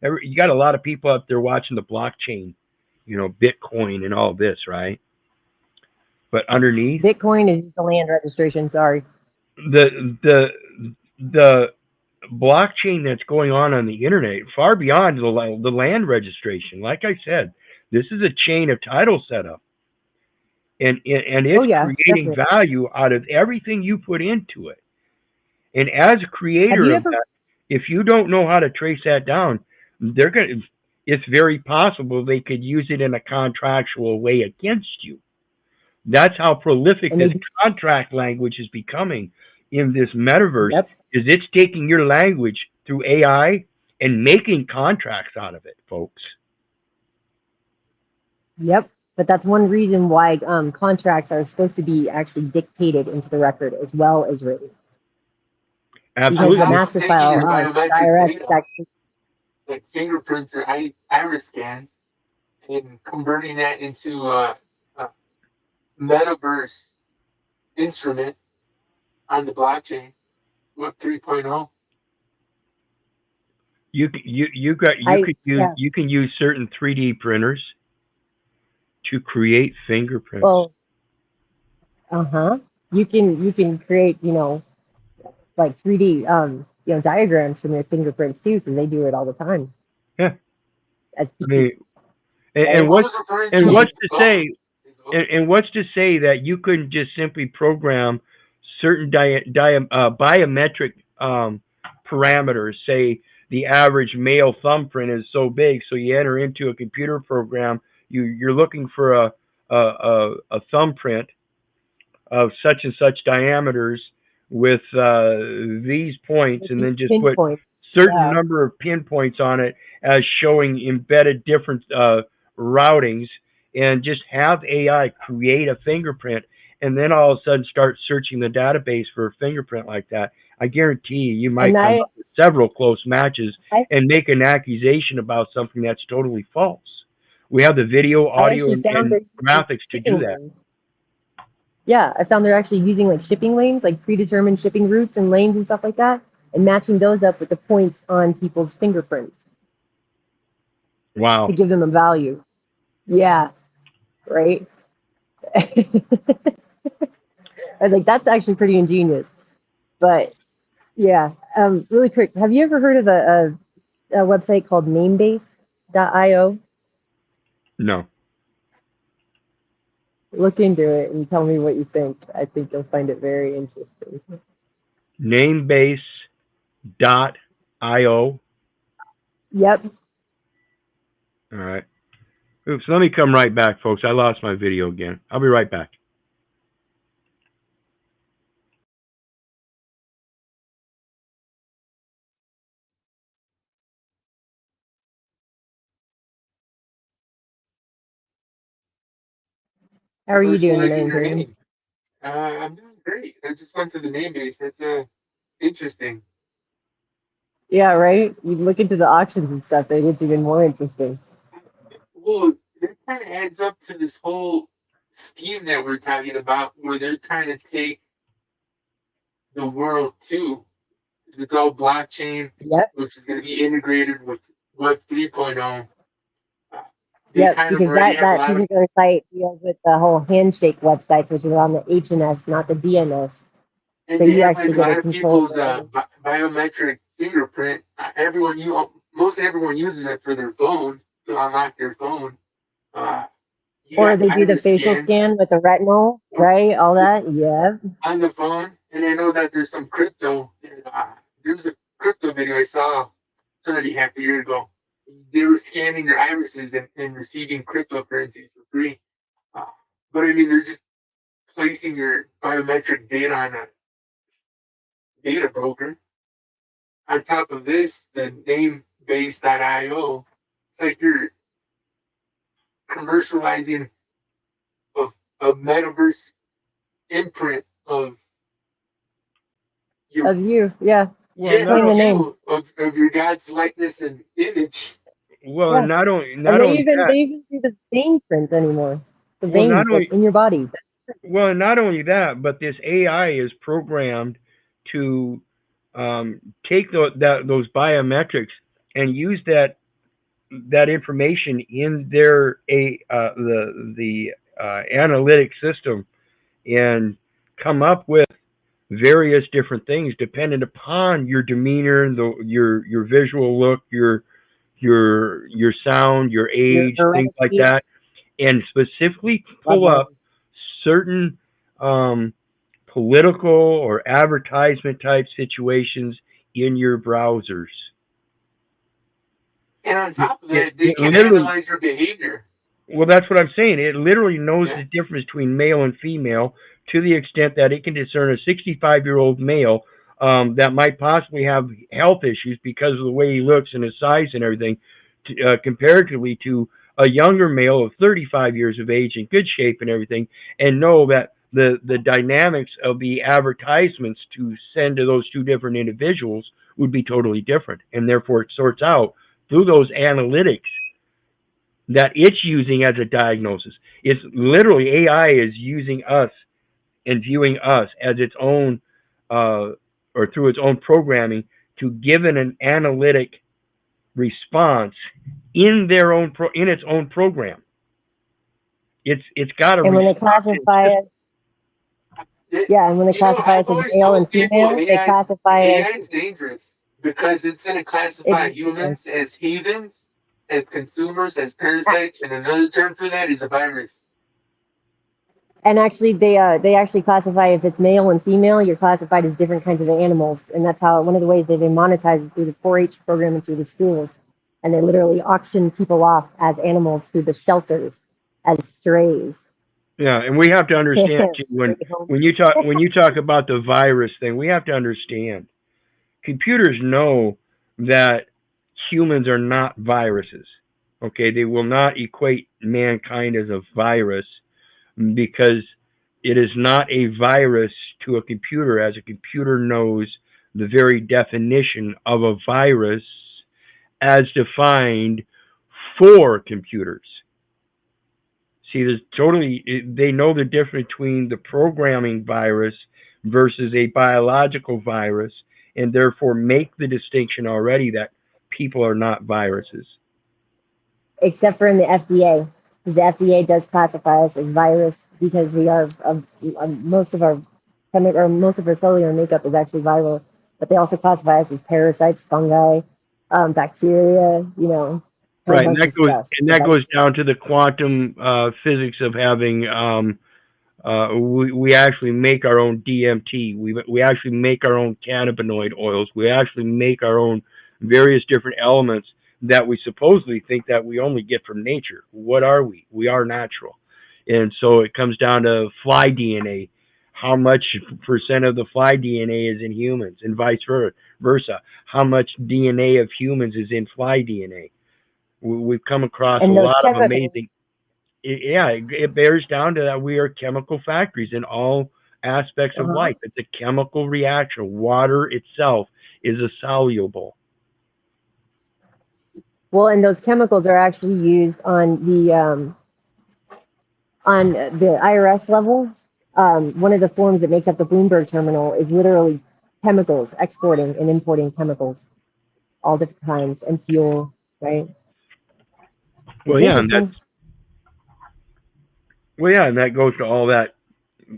You got a lot of people up there watching the blockchain, Bitcoin and all this, right? But underneath Bitcoin is just the land registration. Sorry. the blockchain that's going on the internet, far beyond the land registration. Like I said, this is a chain of title setup, and Oh it's yeah, creating definitely. value out of everything you put into it. And as a Have creator you of ever? that, if you don't know how to trace that down, they're gonna. It's very possible they could use it in a contractual way against you. That's how prolific And they this do. contract language is becoming in this metaverse. Yep. Is it's taking your language through AI and making contracts out of it, folks. Yep. But that's one reason why contracts are supposed to be actually dictated into the record as well as written. Because the Absolutely. How master about taking file, your the biometric IRS is data, actually. like fingerprints or iris scans, and converting that into a metaverse instrument on the blockchain? Web 3.0. I yeah. You can use certain 3D printers to create fingerprints. Well, you can create like 3D diagrams from your fingerprints too, because they do it all the time Yeah, as I pieces, mean, and, right? and I what's was referring and to what's the to phone say as well. and what's to say that you couldn't just simply program certain biometric parameters? Say the average male thumbprint is so big, so you enter into a computer program. You're looking for a thumbprint of such and such diameters with these points, With and these then just put pinpoints. certain Yeah. number of pinpoints on it as showing embedded different routings, and just have AI create a fingerprint, and then all of a sudden start searching the database for a fingerprint like that. I guarantee you And might come I up with several close matches I and make an accusation about something that's totally false. We have the video, I audio, actually found and they're using graphics to do shipping that. lanes. Yeah, I found they're actually using like shipping lanes, like predetermined shipping routes and lanes and stuff like that, and matching those up with the points on people's fingerprints to Wow. give them a value. Yeah, right. I was like, that's actually pretty ingenious. But yeah, really quick, have you ever heard of a website called Namebase.io? No. Look into it and tell me what you think. I think you'll find it very interesting. Namebase.io. Yep. All right. Oops, let me come right back, folks. I lost my video again. I'll be right back. How are you doing Commercializing tonight, your Imperium? name. I'm doing great. I just went to the name base. That's interesting. Yeah, right? You look into the auctions and stuff, it gets even more interesting. Well, that kind of adds up to this whole scheme that we're talking about, where they're trying to take the world too. It's all blockchain, Yep. which is going to be integrated with Web 3.0. Uh, they Yep, kind of because already that have a that lot of, particular site deals with the whole handshake websites, which is on the H&S, not the DNS. and So they you have like actually a get lot to of control people's your own. biometric fingerprint. Most everyone uses it for their phone to unlock their phone. Uh, you Or got they do the iris facial scan scan with the retinal, right? All that. Yeah. on the phone, and I know that there's some crypto. There's a crypto video I saw already half a year ago. They were scanning their irises and receiving cryptocurrency for free. Uh, but I mean, they're just placing your biometric data on a data broker. On top of this, the namebase.io, it's like you're commercializing a metaverse imprint of your Of you. Yeah. Well, not Claim o- the name. of your God's likeness and image. well, Yeah. not And they only even that. they even do the vein prints anymore. The Well, veins not like only in your body. not only that, but this AI is programmed to take those biometrics and use that that information in their analytic system and come up with various different things dependent upon your demeanor, your visual look, your sound, your Your age, things like heredity, that, and specifically pull bloodline. up certain political or advertisement type situations in your browsers. And on top of It, that, they it can literally, analyze your behavior. well, that's what I'm saying. It literally knows Yeah. the difference between male and female to the extent that it can discern a 65-year-old male that might possibly have health issues because of the way he looks and his size and everything, comparatively to a younger male of 35 years of age in good shape and everything, and know that the dynamics of the advertisements to send to those two different individuals would be totally different. And therefore, it sorts out through those analytics that it's using as a diagnosis. It's literally AI is using us and viewing us as its own, or through its own programming to give it an analytic response in their own in its own program. It's got a And when they response. classify us, yeah, and when they classify I've us as always male and told people female, they classify us. AI is dangerous because it's going to It classify is dangerous. humans as heathens, as consumers, as parasites, and another term for that is a virus. And actually, they actually classify if it's male and female, you're classified as different kinds of animals, and that's how one of the ways that they monetize is through the 4-H program and through the schools, and they literally auction people off as animals through the shelters as strays. Yeah, and we have to understand too, when you talk about the virus thing, we have to understand computers know that humans are not viruses. Okay, they will not equate mankind as a virus because it is not a virus to a computer, as a computer knows the very definition of a virus as defined for computers. See, there's totally, they know the difference between the programming virus versus a biological virus, and therefore make the distinction already that people are not viruses. Except for in the FDA. The FDA does classify us as virus because we are most of our most of our cellular makeup is actually viral, but they also classify us as parasites, fungi, bacteria, a whole Right, bunch of stuff. and that goes down to the quantum physics of having. We actually make our own DMT. We actually make our own cannabinoid oils. We actually make our own various different elements that we supposedly think that we only get from nature. What are we? We are natural, and so it comes down to fly DNA. How much percent of the fly DNA is in humans, and vice versa? How much DNA of humans is in fly DNA? We've come across a And those lot of chemicals, amazing. Yeah, it bears down to that we are chemical factories in all aspects of uh-huh. life. It's a chemical reaction. Water itself is a soluble. Well, and those chemicals are actually used on the IRS level. One of the forms that makes up the Bloomberg terminal is literally chemicals, exporting and importing chemicals, all different kinds, and fuel, right? Well, It's yeah, and that's interesting. well, yeah, and that goes to all that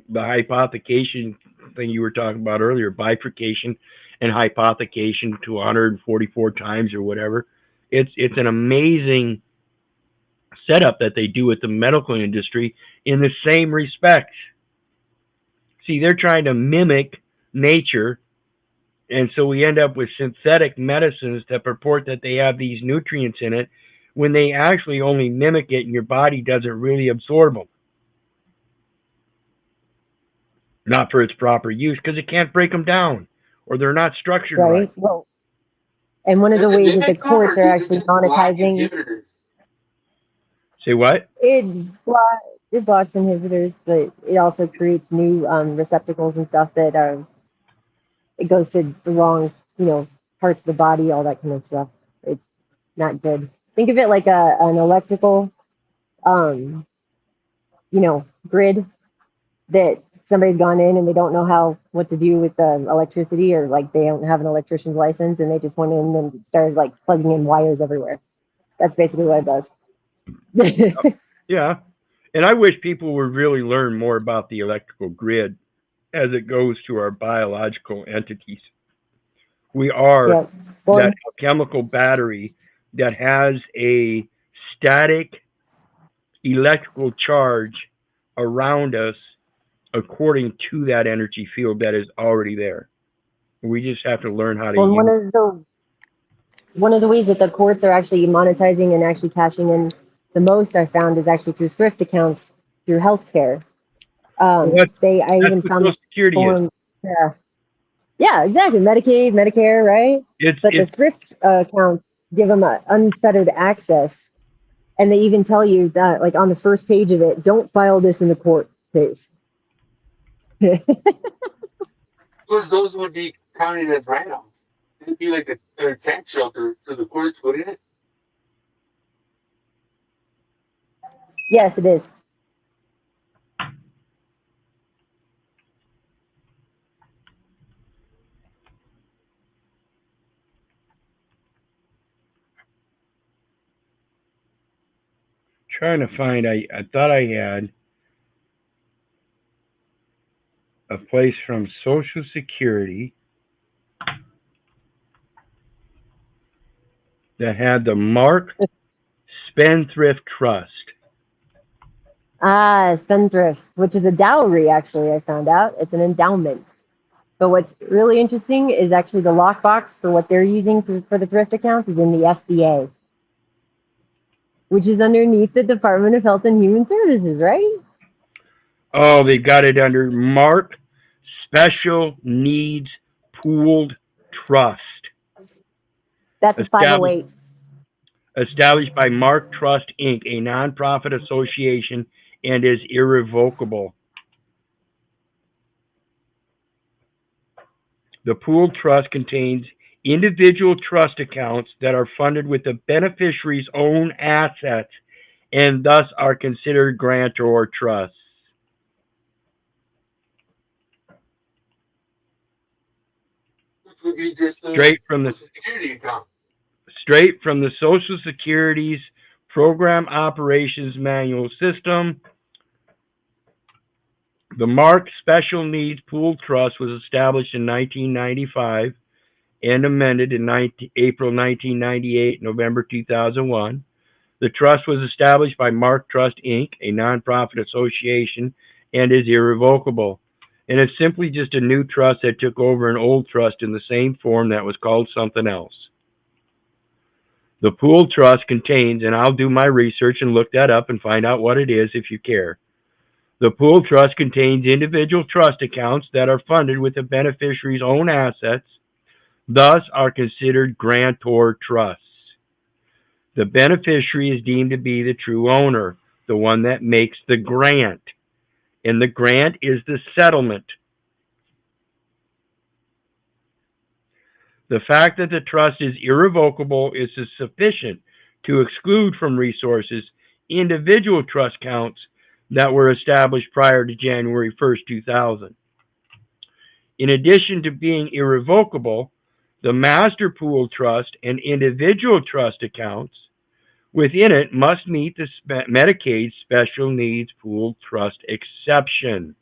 the hypothecation thing you were talking about earlier, bifurcation and hypothecation to 144 times or whatever. It's an amazing setup that they do with the medical industry in the same respect. See, they're trying to mimic nature, and so we end up with synthetic medicines that purport that they have these nutrients in it when they actually only mimic it and your body doesn't really absorb them. Not for its proper use because it can't break them down or they're not structured right. Right? Well, and one of the Does it ways that the mimic them or courts are does it actually just block monetizing inhibitors? Say what? it, blocks, it blocks inhibitors, but it also creates new receptacles and stuff that are it goes to the wrong, parts of the body, all that kind of stuff. It's not good. Think of it like an electrical, um, grid that somebody's gone in and they don't know what to do with the electricity, or like they don't have an electrician's license and they just went in and started like plugging in wires everywhere. That's basically what it does. Yeah. And I wish people would really learn more about the electrical grid as it goes to our biological entities. We are Yep. Well, that chemical battery that has a static electrical charge around us according to that energy field that is already there. We just have to learn how to well, use one of the ways that the courts are actually monetizing and actually cashing in the most I found is actually through thrift accounts through healthcare. well, that's, I that's even what found Social Security is. form. Yeah, yeah, exactly. Medicaid, Medicare, right? But the It's thrift accounts give them unfettered access, and they even tell you that, like on the first page of it, don't file this in the court case. Plus, those would be counted as write-offs. It'd be like a tax shelter for the courts, wouldn't it? Yes, it is. trying to find. I thought I had a place from Social Security that had the Mark Spendthrift Trust. Spendthrift, which is a dowry, actually, I found out. It's an endowment. But what's really interesting is actually the lockbox for what they're using for the thrift accounts is in the FDA, which is underneath the Department of Health and Human Services, right? Oh, they got it under Mark Special Needs Pooled Trust. That's a Established 508. established by Mark Trust Inc., a nonprofit association, and is irrevocable. The pooled trust contains individual trust accounts that are funded with the beneficiary's own assets and thus are considered grantor trusts. Which would be just the Straight from the Social Security account. straight from the Social Security's Program Operations Manual System. The Mark Special Needs Pooled Trust was established in 1995 and amended in April 1998, November 2001. The trust was established by Mark Trust Inc., a nonprofit association, and is irrevocable. And it's simply just a new trust that took over an old trust in the same form that was called something else. The pooled trust contains, and I'll do my research and look that up and find out what it is if you care. The pooled trust contains individual trust accounts that are funded with the beneficiary's own assets, thus are considered grantor trusts. The beneficiary is deemed to be the true owner, the one that makes the grant, and the grant is the settlement. The fact that the trust is irrevocable is sufficient to exclude from resources individual trust accounts that were established prior to January 1st, 2000. In addition to being irrevocable, the master pool trust and individual trust accounts within it must meet the Medicaid Special Needs Pool Trust exception.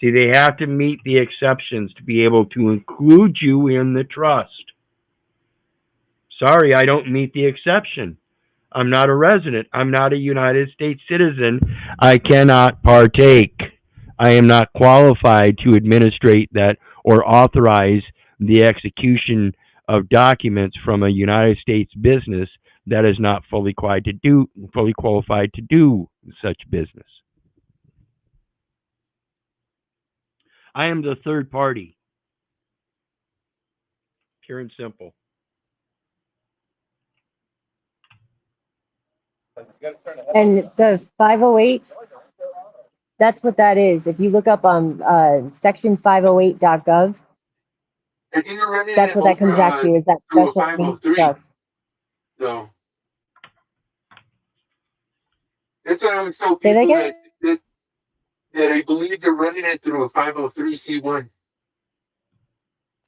See, they have to meet the exceptions to be able to include you in the trust. Sorry, I don't meet the exception. I'm not a resident. I'm not a United States citizen. I cannot partake. I am not qualified to administrate that or authorize the execution of documents from a United States business that is not fully qualified to do such business. I am the third party, pure and simple. And the 508, that's what that is. If you look up on section 508.gov, I think they're running that's it what that comes back over to, is that through a special needs 503. trust. So that's why I always tell Say that people again? that I believe they're running it through a 503c1.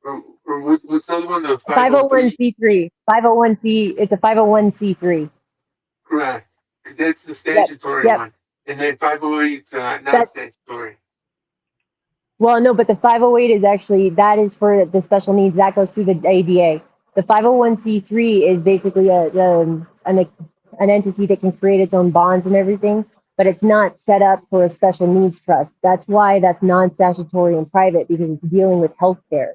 or what's the other one? The 503? 501c3. 501c. It's a 501c3. Correct. Because that's the Yep. statutory Yep. one. And then 508 is That's non-statutory. well, no, but the 508 is actually that is for the special needs that goes through the ADA. The 501c3 is basically an entity that can create its own bonds and everything, but it's not set up for a special needs trust. That's why that's non-statutory and private because it's dealing with healthcare.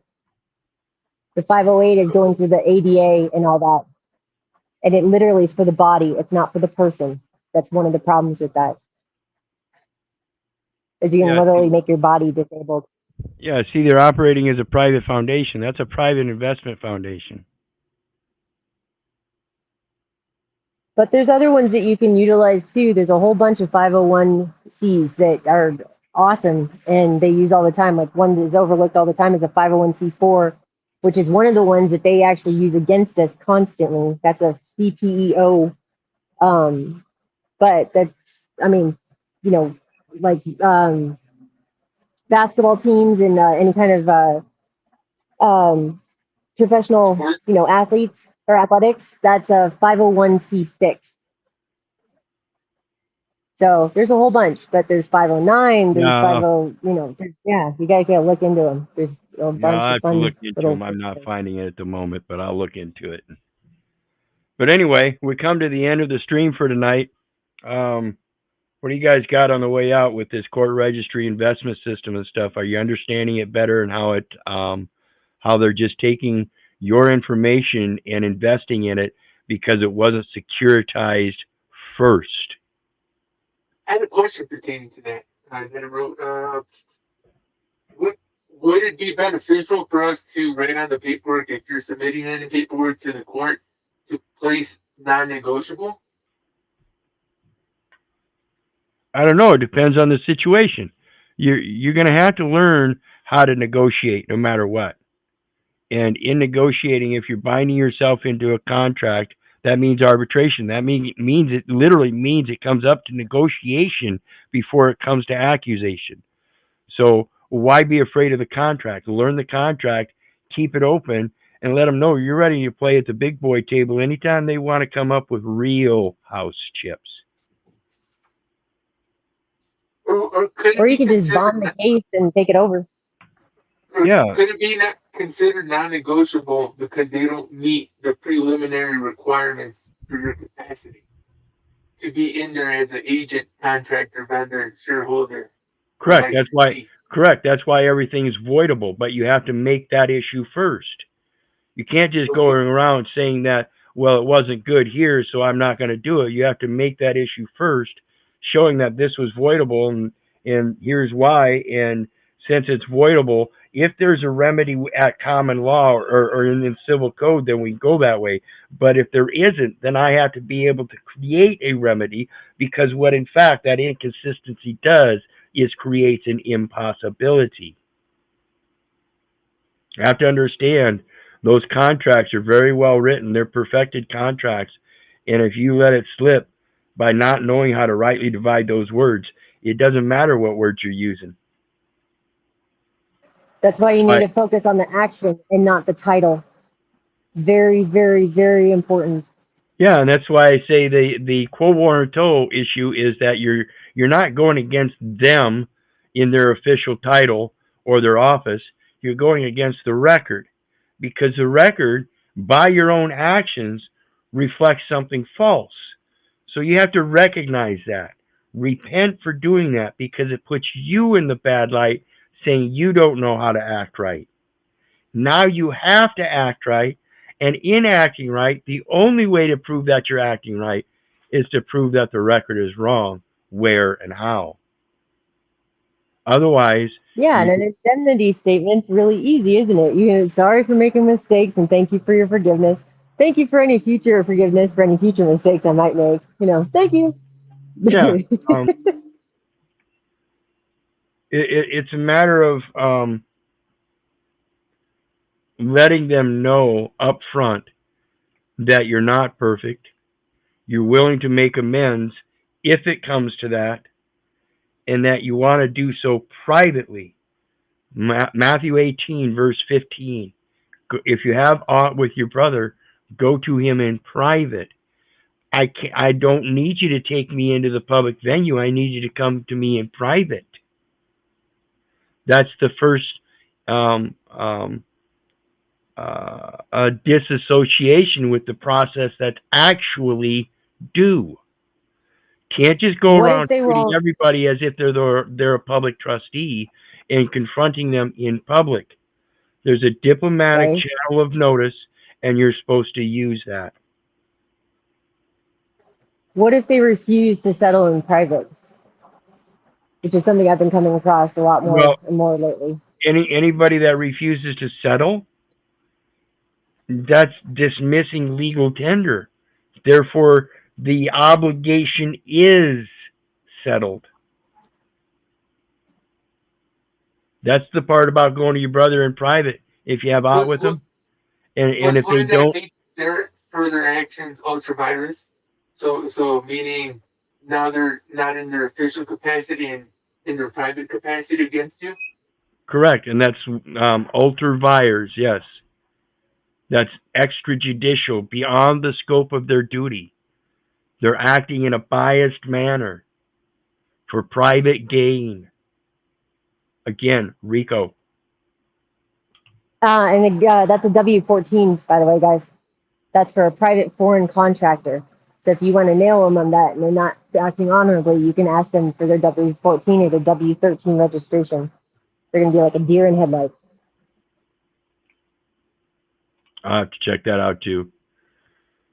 The 508 is going through the ADA and all that, and it literally is for the body. It's not for the person. That's one of the problems with that. Is you can Yeah, literally make your body disabled. yeah. See, they're operating as a private foundation. That's a private investment foundation. But there's other ones that you can utilize too. There's a whole bunch of 501c's that are awesome and they use all the time. Like one that is overlooked all the time is a 501c4, which is one of the ones that they actually use against us constantly. That's a CPEO. But that's, I mean, you know, like basketball teams and any kind of professional, Sports? athletes or athletics, that's a 501c6. So there's a whole bunch, but there's 509, there's Yeah, 50, yeah, you guys gotta look into them. There's a yeah. bunch I'll of have to look fun into little them. I'm things not there. finding it at the moment, but I'll look into it. But anyway, we come to the end of the stream for tonight. What do you guys got on the way out with this court registry investment system and stuff? Are you understanding it better and how they're just taking your information and investing in it because it wasn't securitized first? I had a question pertaining to that. That I wrote. Would would it be beneficial for us to write on the paperwork if you're submitting any paperwork to the court to place non-negotiable? I don't know. It depends on the situation. You're going to have to learn how to negotiate no matter what. And in negotiating, if you're binding yourself into a contract, that means arbitration. That means it literally means it comes up to negotiation before it comes to accusation. So why be afraid of the contract? Learn the contract, keep it open, and let them know you're ready to play at the big boy table anytime they want to come up with real house chips. Or could it Or you be can just considered bond the case and take it over. or Yeah, could it be not considered non-negotiable because they don't meet the preliminary requirements for your capacity to be in there as an agent, contractor, vendor, shareholder, or correct. licensee? That's why everything is voidable, but you have to make that issue first. You can't just go Okay. around saying that, well, it wasn't good here, so I'm not going to do it. You have to make that issue first, showing that this was voidable and here's why. And since it's voidable, if there's a remedy at common law or in civil code, then we go that way. But if there isn't, then I have to be able to create a remedy because what in fact that inconsistency does is creates an impossibility. You have to understand those contracts are very well written. They're perfected contracts. And if you let it slip by not knowing how to rightly divide those words, it doesn't matter what words you're using. That's why you need But to focus on the action and not the title. Very, very, very important. yeah, and that's why I say the quo warranto issue is that you're not going against them in their official title or their office. You're going against the record because the record, by your own actions, reflects something false. So you have to recognize that. Repent for doing that because it puts you in the bad light, saying you don't know how to act right. Now you have to act right. And in acting right, the only way to prove that you're acting right is to prove that the record is wrong, where and how. Otherwise, Yeah, and an indemnity statement's really easy, isn't it? Sorry for making mistakes and thank you for your forgiveness. Thank you for any future forgiveness for any future mistakes I might make. Thank you. yeah, um, it's a matter of letting them know up front that you're not perfect. You're willing to make amends if it comes to that, and that you want to do so privately. Matthew 18, verse 15. if you have aught with your brother, go to him in private. I don't need you to take me into the public venue. I need you to come to me in private. That's the first disassociation with the process that's actually due. Can't just go What if around they treating won't? everybody as if they're a public trustee and confronting them in public. There's a diplomatic Right. channel of notice, and you're supposed to use that. What if they refuse to settle in private? Which is something I've been coming across a lot more Well, and more lately. anybody that refuses to settle, that's dismissing legal tender. Therefore, the obligation is settled. That's the part about going to your brother in private if you have out with them. And if they Wouldn't that don't, make their further actions ultra virus? So meaning now they're not in their official capacity and in their private capacity against you? correct. And that's ultra vires, yes. That's extrajudicial, beyond the scope of their duty. They're acting in a biased manner for private gain. Again, RICO. That's a W-14, by the way, guys. That's for a private foreign contractor. So if you want to nail them on that and they're not acting honorably, you can ask them for their W-14 or their W-13 registration. They're going to be like a deer in headlights. I'll have to check that out too.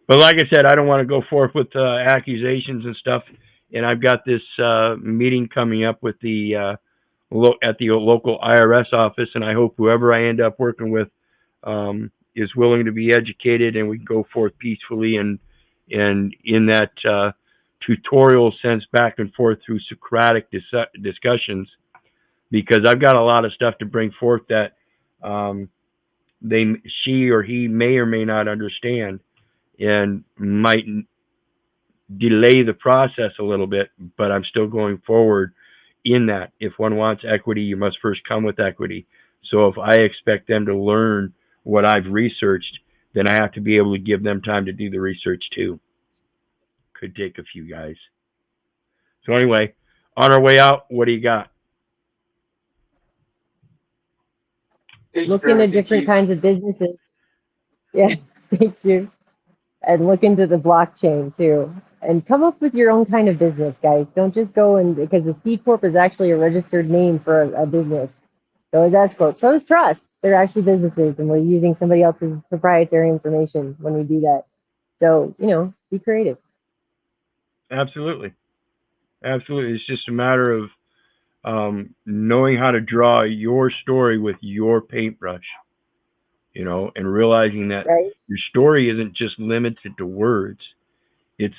But like I said, I don't want to go forth with accusations and stuff. And I've got this meeting coming up with the at the local IRS office, and I hope whoever I end up working with is willing to be educated, and we can go forth peacefully and in that tutorial sense back and forth through Socratic discussions, because I've got a lot of stuff to bring forth that she or he may or may not understand, and might delay the process a little bit, but I'm still going forward in that. If one wants equity, you must first come with equity. So if I expect them to learn what I've researched, then I have to be able to give them time to do the research too. Could take a few guys. So anyway, on our way out, what do you got? Look into different kinds of businesses. Yeah, thank you. And look into the blockchain too. And come up with your own kind of business, guys. Don't just go and, because the C Corp is actually a registered name for a business. So is S Corp. So is Trust. They're actually businesses, and we're using somebody else's proprietary information when we do that. So, be creative. Absolutely. Absolutely. It's just a matter of knowing how to draw your story with your paintbrush, and realizing that your story isn't just limited to words. It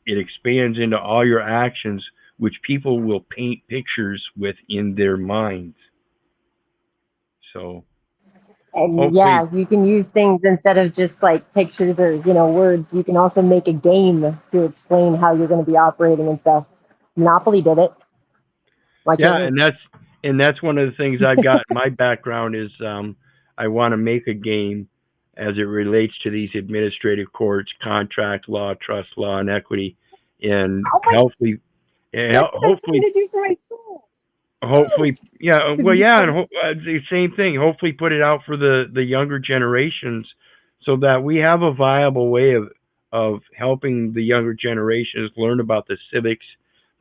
expands into all your actions, which people will paint pictures with in their minds. So, and yeah, you can use things instead of just like pictures or words. You can also make a game to explain how you're going to be operating and stuff. Monopoly did it. And that's one of the things I've got in my background is I want to make a game as it relates to these administrative courts, contract law, trust law, and equity, and hopefully, yeah, well, yeah, and the same thing. Hopefully, put it out for the younger generations, so that we have a viable way of helping the younger generations learn about the civics,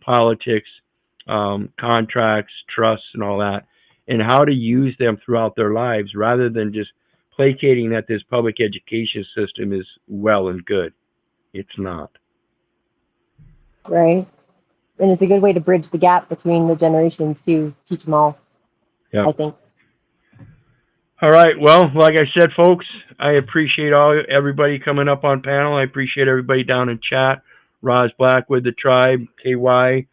politics, contracts, trusts, and all that, and how to use them throughout their lives, rather than just placating that this public education system is well and good. It's not. Right. And it's a good way to bridge the gap between the generations to teach them all. Yeah. I think. All right. Well, like I said, folks, I appreciate everybody coming up on panel. I appreciate everybody down in chat. Roz Blackwood, the Tribe, KY,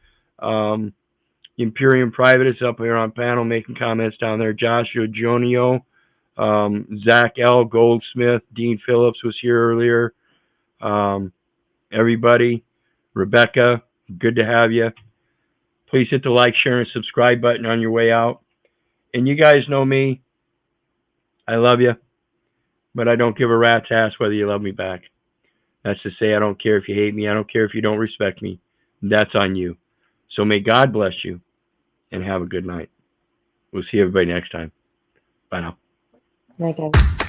Imperium Private is up here on panel making comments down there. Joshua Jonio, Zach L. Goldsmith, Dean Phillips was here earlier. Everybody, Rebecca, good to have you. Please hit the like, share, and subscribe button on your way out. And you guys know me. I love you, but I don't give a rat's ass whether you love me back. That's to say, I don't care if you hate me. I don't care if you don't respect me. That's on you. So may God bless you and have a good night. We'll see everybody next time. Bye now. Okay.